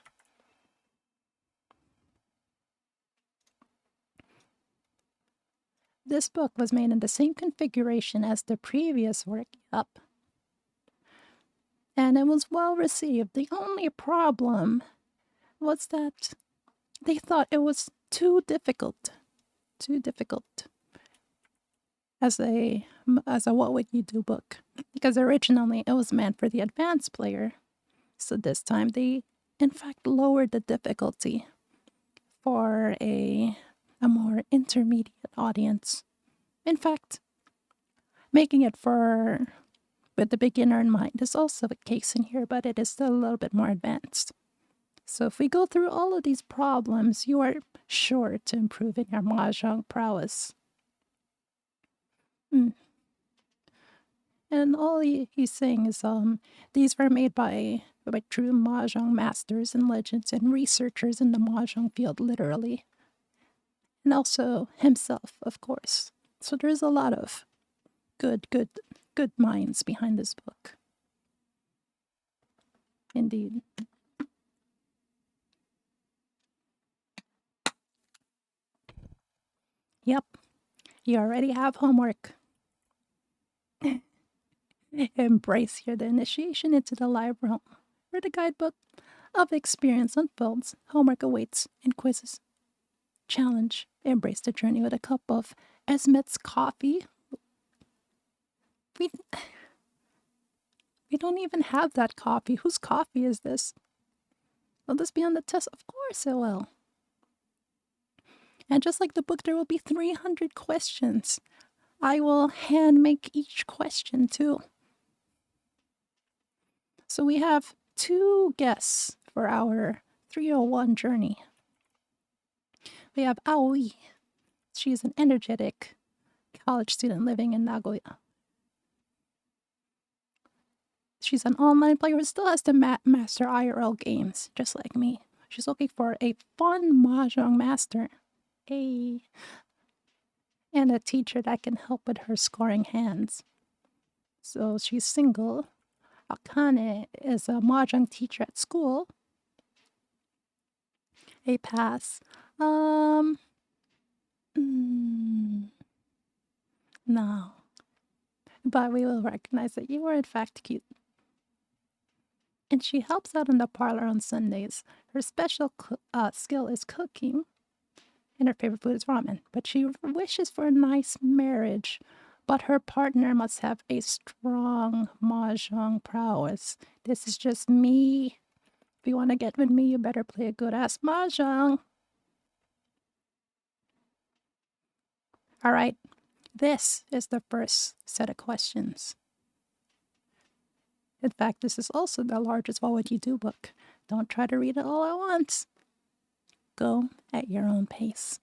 This book was made in the same configuration as the previous work up. And it was well received. The only problem was that they thought it was too difficult. As a what would you do book. Because originally it was meant for the advanced player. So this time they in fact lowered the difficulty for a more intermediate audience. In fact, making it with the beginner in mind is also the case in here, but it is still a little bit more advanced. So if we go through all of these problems, you are sure to improve in your Mahjong prowess. And all he's saying is these were made by true Mahjong masters and legends and researchers in the Mahjong field, literally. And also himself, of course. So there's a lot of good minds behind this book. Indeed. Yep. You already have homework. Embrace the initiation into the live realm, where where the guidebook of experience unfolds. Homework awaits and quizzes. Challenge. Embrace the journey with a cup of Esmet's coffee. We don't even have that coffee. Whose coffee is this? Will this be on the test? Of course it will. And just like the book, there will be 300 questions. I will hand make each question too. So we have 2 guests for our 301 journey. We have Aoi. She's an energetic college student living in Nagoya. She's an online player who still has to master IRL games, just like me. She's looking for a fun mahjong master. And a teacher that can help with her scoring hands. So she's single. Akane is a mahjong teacher at school. A pass. No. But we will recognize that you are in fact cute. And she helps out in the parlor on Sundays. Her special skill is cooking. And her favorite food is ramen. But she wishes for a nice marriage. But her partner must have a strong mahjong prowess. This is just me. If you want to get with me, you better play a good-ass mahjong. All right. This is the first set of questions. In fact, this is also the largest What Would You Do book. Don't try to read it all at once. Go at your own pace,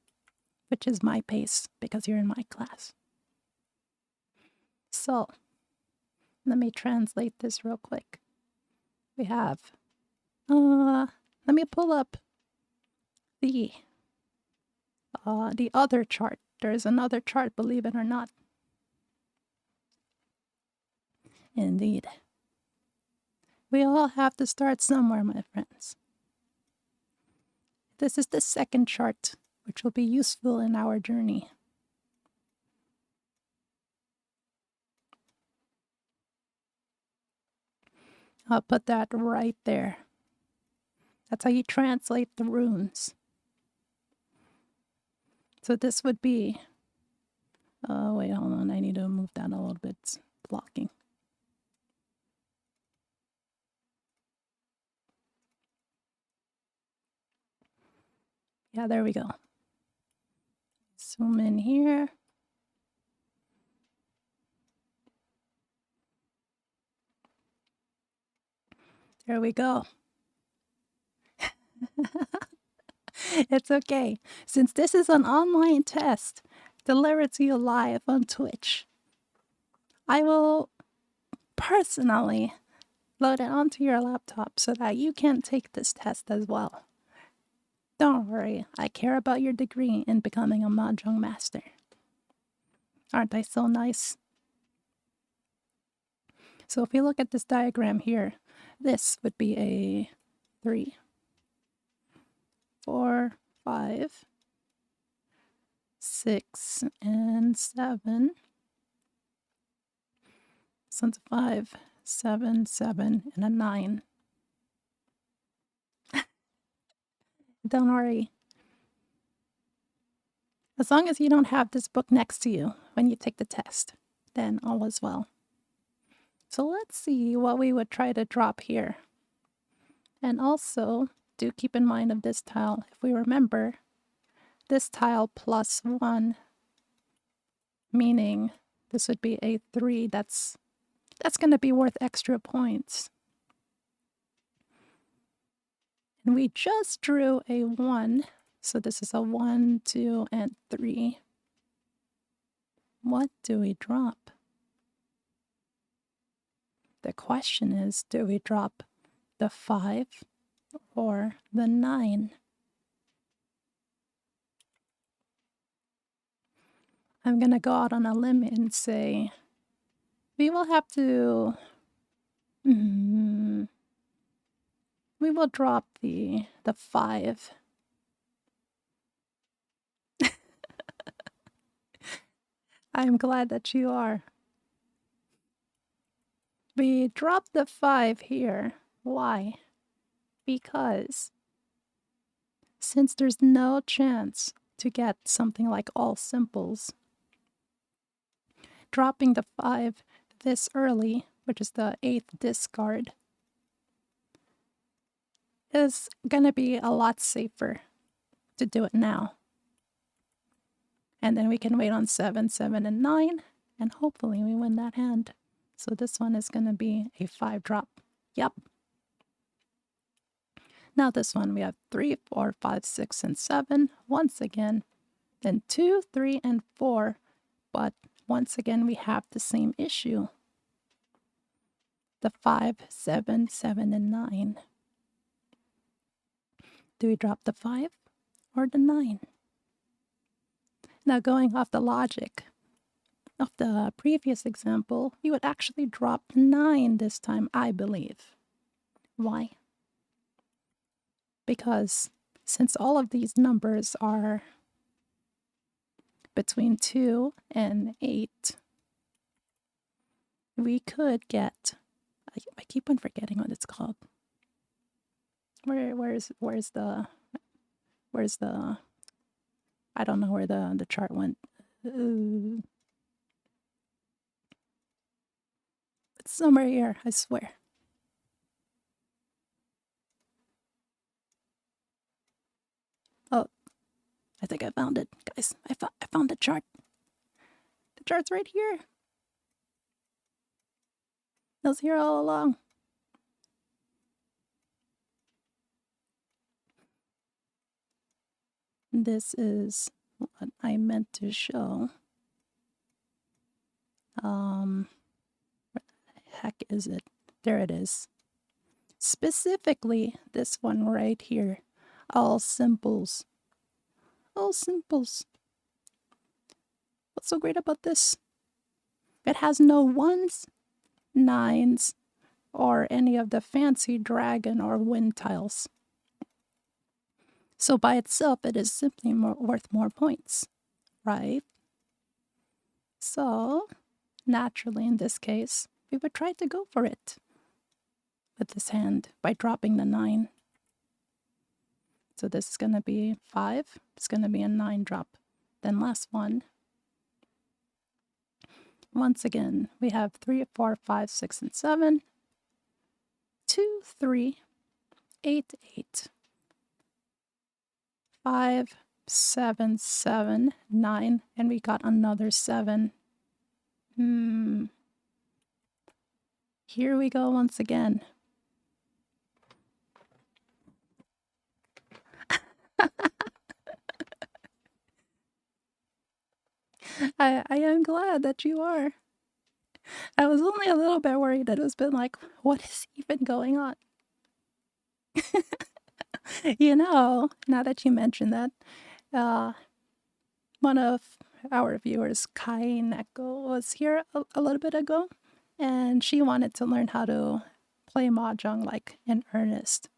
which is my pace because you're in my class. So, let me translate this real quick. We have, let me pull up the other chart. There's another chart, believe it or not. Indeed. We all have to start somewhere, my friends. This is the second chart, which will be useful in our journey. I'll put that right there. That's how you translate the runes. So this would be... wait, hold on. I need to move that a little bit. It's blocking. Yeah, there we go. Zoom in here. There we go. It's okay. Since this is an online test delivered to you live on Twitch, I will personally load it onto your laptop so that you can take this test as well. Don't worry, I care about your degree in becoming a mahjong master. Aren't I so nice? So if you look at this diagram here, this would be a 3, 4, 5, 6, and 7. So it's 5, 7, 7, and a 9. Don't worry. As long as you don't have this book next to you when you take the test, then all is well. So let's see what we would try to drop here. And also, do keep in mind of this tile. If we remember, this tile plus 1, meaning this would be a 3. That's going to be worth extra points. And we just drew a 1. So this is a 1, 2, and 3. What do we drop? The question is, do we drop the 5 or the 9? I'm going to go out on a limb and say we will have to... we will drop the 5. I'm glad that you are. We drop the 5 here. Why? because since there's no chance to get something like all simples, dropping the 5 this early, which is the 8th discard, is going to be a lot safer to do it now. And then we can wait on 7, 7, and 9, and hopefully we win that hand. So this one is going to be a 5 drop. Yep. Now this one we have 3, 4, 5, 6, and 7 once again. Then 2, 3, and 4. But once again we have the same issue. The 5, 7, 7, and 9. Do we drop the 5 or the 9? Now going off the logic of the previous example, we would actually drop the 9 this time, I believe. Why? Because since all of these numbers are between 2 and 8, we could get, I keep on forgetting what it's called. Where's the, I don't know where the chart went. It's somewhere here, I swear. Oh, I think I found it, guys. I found the chart. The chart's right here. It was here all along. This is what I meant to show. Where the heck is it? There it is. Specifically, this one right here. All simples. All simples. What's so great about this? It has no 1s, 9s, or any of the fancy dragon or wind tiles. So by itself, it is simply worth more points, right? So, naturally in this case, we would try to go for it with this hand by dropping the 9. So this is going to be 5. It's going to be a 9 drop. Then last one. Once again, we have 3, 4, 5, 6, and 7. 2, 3, 8, 8. 5, 7, 7, 9, and we got another 7. Here we go once again. I am glad that you are. I was only a little bit worried that it's been like, what is even going on? You know, now that you mentioned that, one of our viewers, Kai Neko, was here a little bit ago, and she wanted to learn how to play Mahjong like in earnest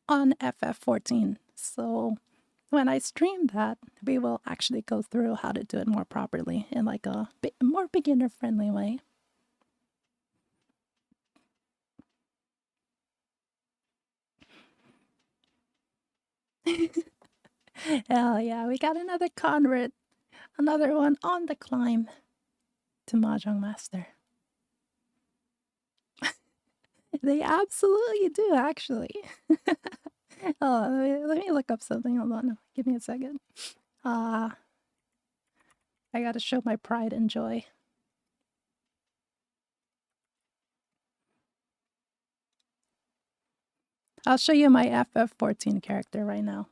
on FF14. So when I stream that, we will actually go through how to do it more properly in like a more beginner-friendly way. Hell yeah, we got another convert. Another one on the climb to Mahjong Master. They absolutely do, actually. Oh, let me look up something. Hold on. Give me a second. I gotta show my pride and joy. I'll show you my FF14 character right now.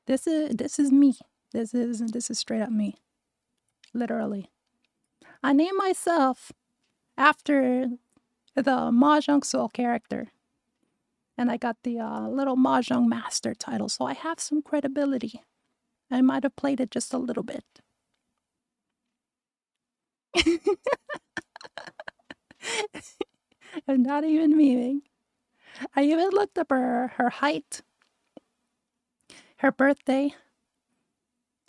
This is me. This is straight up me. Literally. I named myself after the Mahjong Soul character. And I got the little Mahjong Master title, so I have some credibility. I might have played it just a little bit. I'm not even memeing. I even looked up her height, her birthday.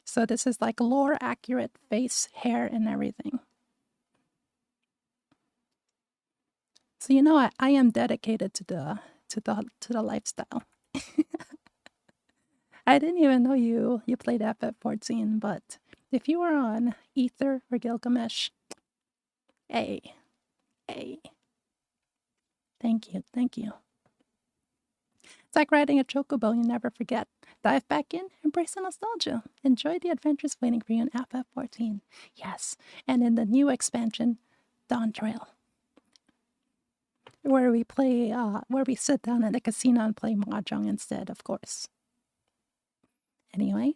So this is like lore accurate face, hair, and everything. So you know I am dedicated to the lifestyle. I didn't even know you played FF14, but if you were on Ether or Gilgamesh, hey, hey, thank you, thank you. It's like riding a chocobo you never forget. Dive back in, embrace the nostalgia. Enjoy the adventures waiting for you in FF14. Yes, and in the new expansion, Dawn Trail, where we play, where we sit down in the casino and play mahjong instead, of course. Anyway,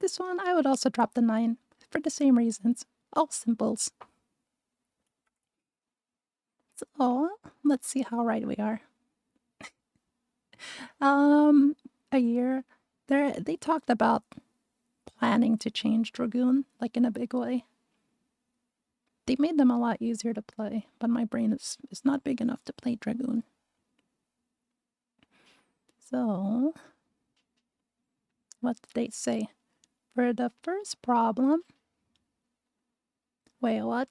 this one I would also drop the 9 for the same reasons. All simples. So let's see how right we are. A year. They talked about planning to change Dragoon, like in a big way. They made them a lot easier to play, but my brain is not big enough to play Dragoon. So, what did they say? For the first problem... Wait, what?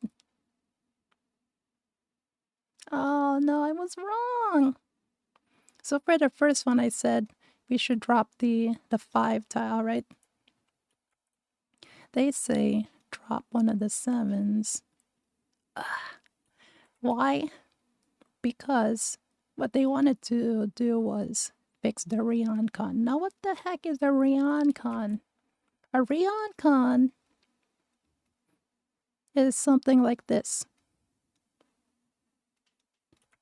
Oh, no, I was wrong. So for the first one, I said we should drop the 5 tile, right? They say drop one of the 7s. Why? Because what they wanted to do was fix the Ryoncon. Now what the heck is a Ryoncon? A Ryoncon is something like this.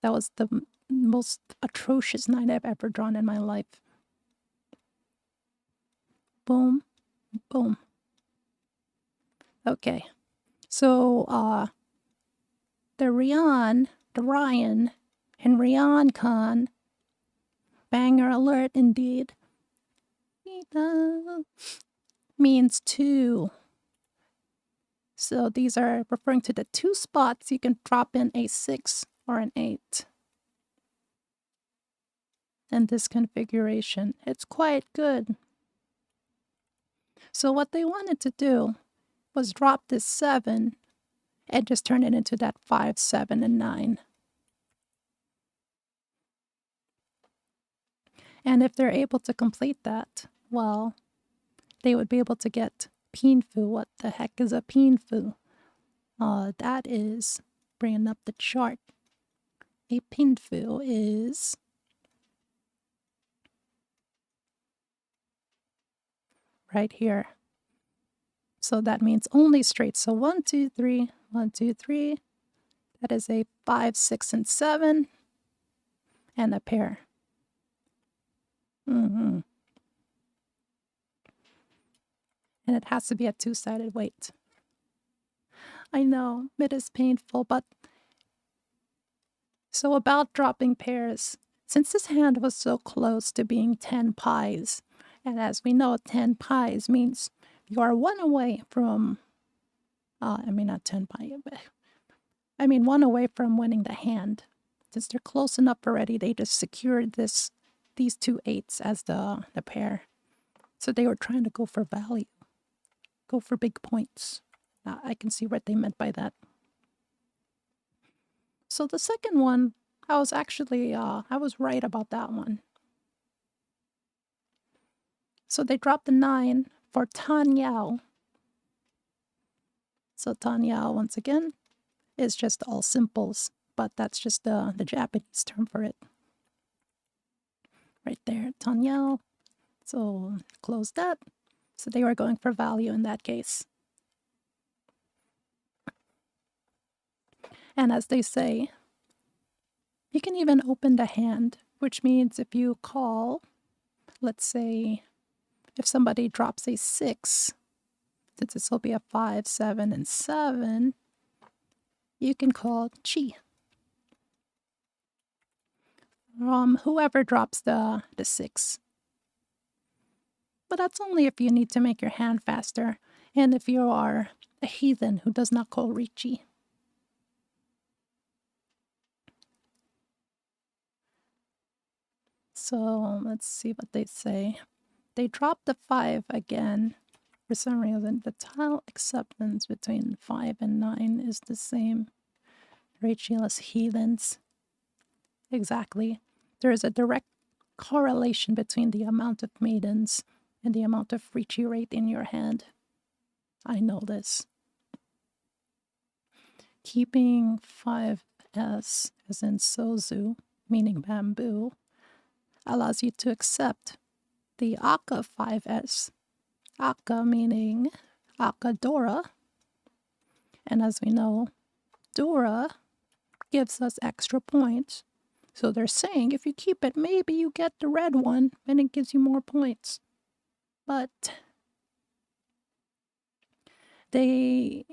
That was the most atrocious knight I've ever drawn in my life. Boom, boom. Okay, so the Ryan, and Ryoncon, banger alert indeed, means 2. So these are referring to the 2 spots you can drop in a 6 or an 8. In this configuration, it's quite good. So what they wanted to do was drop this 7 and just turn it into that 5, 7, and 9. And if they're able to complete that, well, they would be able to get Pinfu. What the heck is a Pinfu? That is, bringing up the chart. A Pinfu is right here. So that means only straight. So 1, 2, 3, 1, 2, 3. That is a 5, 6, and 7. And a pair. And it has to be a 2-sided weight. I know, it is painful, but... So about dropping pairs, since this hand was so close to being 10 pies, and as we know, 10 pies means you are 1 away from... not 10 pie, but... 1 away from winning the hand. Since they're close enough already, they just secured these 2 8s as the pair. So they were trying to go for value. Go for big points. I can see what they meant by that. So the second one, I was actually, I was right about that one. So they dropped the 9 for Tan Yao. So Tan Yao, once again, is just all simples, but that's just the Japanese term for it. Right there, Tan Yao. So close that. So they were going for value in that case. And as they say, you can even open the hand, which means if you call, let's say, if somebody drops a 6, since this will be a 5, 7, and 7, you can call Chi. Whoever drops the 6. But that's only if you need to make your hand faster, and if you are a heathen who does not call Richi. So let's see what they say. They dropped the 5 again. For some reason, the tile acceptance between 5 and 9 is the same. Rachel's heathens. Exactly. There is a direct correlation between the amount of maidens and the amount of Richi rate in your hand. I know this. Keeping 5S, as in Sozu, meaning bamboo, allows you to accept the Aka 5S. Aka meaning Akadora. And as we know, Dora gives us extra points. So they're saying if you keep it, maybe you get the red one and it gives you more points. But they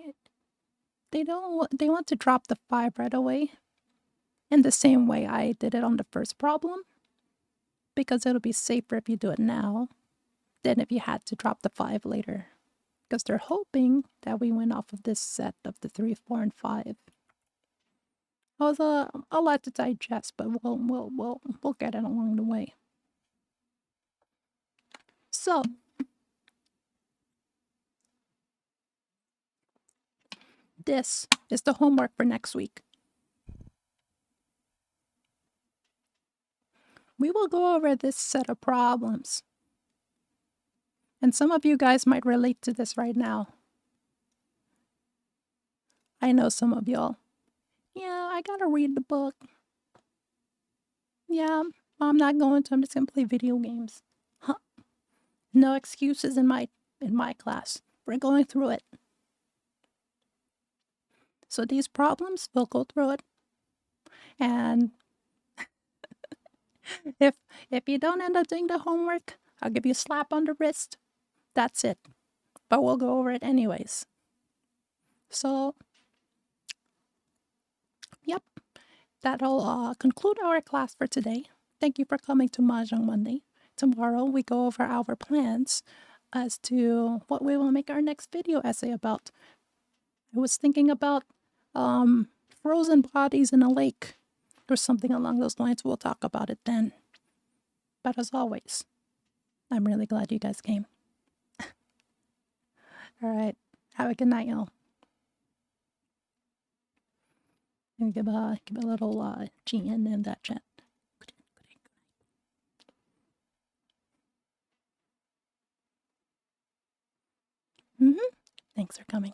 want to drop the 5 right away in the same way I did it on the first problem, because it'll be safer if you do it now than if you had to drop the 5 later, because they're hoping that we win off of this set of the 3, 4, and 5. It was a lot to digest, but we'll get it along the way. So this is the homework for next week. We will go over this set of problems. And some of you guys might relate to this right now. I know some of y'all. Yeah, I gotta read the book. Yeah, I'm not going to. I'm just gonna play video games. Huh? No excuses in my class. We're going through it. So these problems, we'll go through it. And if you don't end up doing the homework, I'll give you a slap on the wrist. That's it. But we'll go over it anyways. So, yep. That'll conclude our class for today. Thank you for coming to Mahjong Monday. Tomorrow we go over our plans as to what we will make our next video essay about. I was thinking about frozen bodies in a lake or something along those lines. We'll talk about it then. But as always, I'm really glad you guys came. All right. Have a good night, y'all. And give a little GN in that chat. Thanks for coming.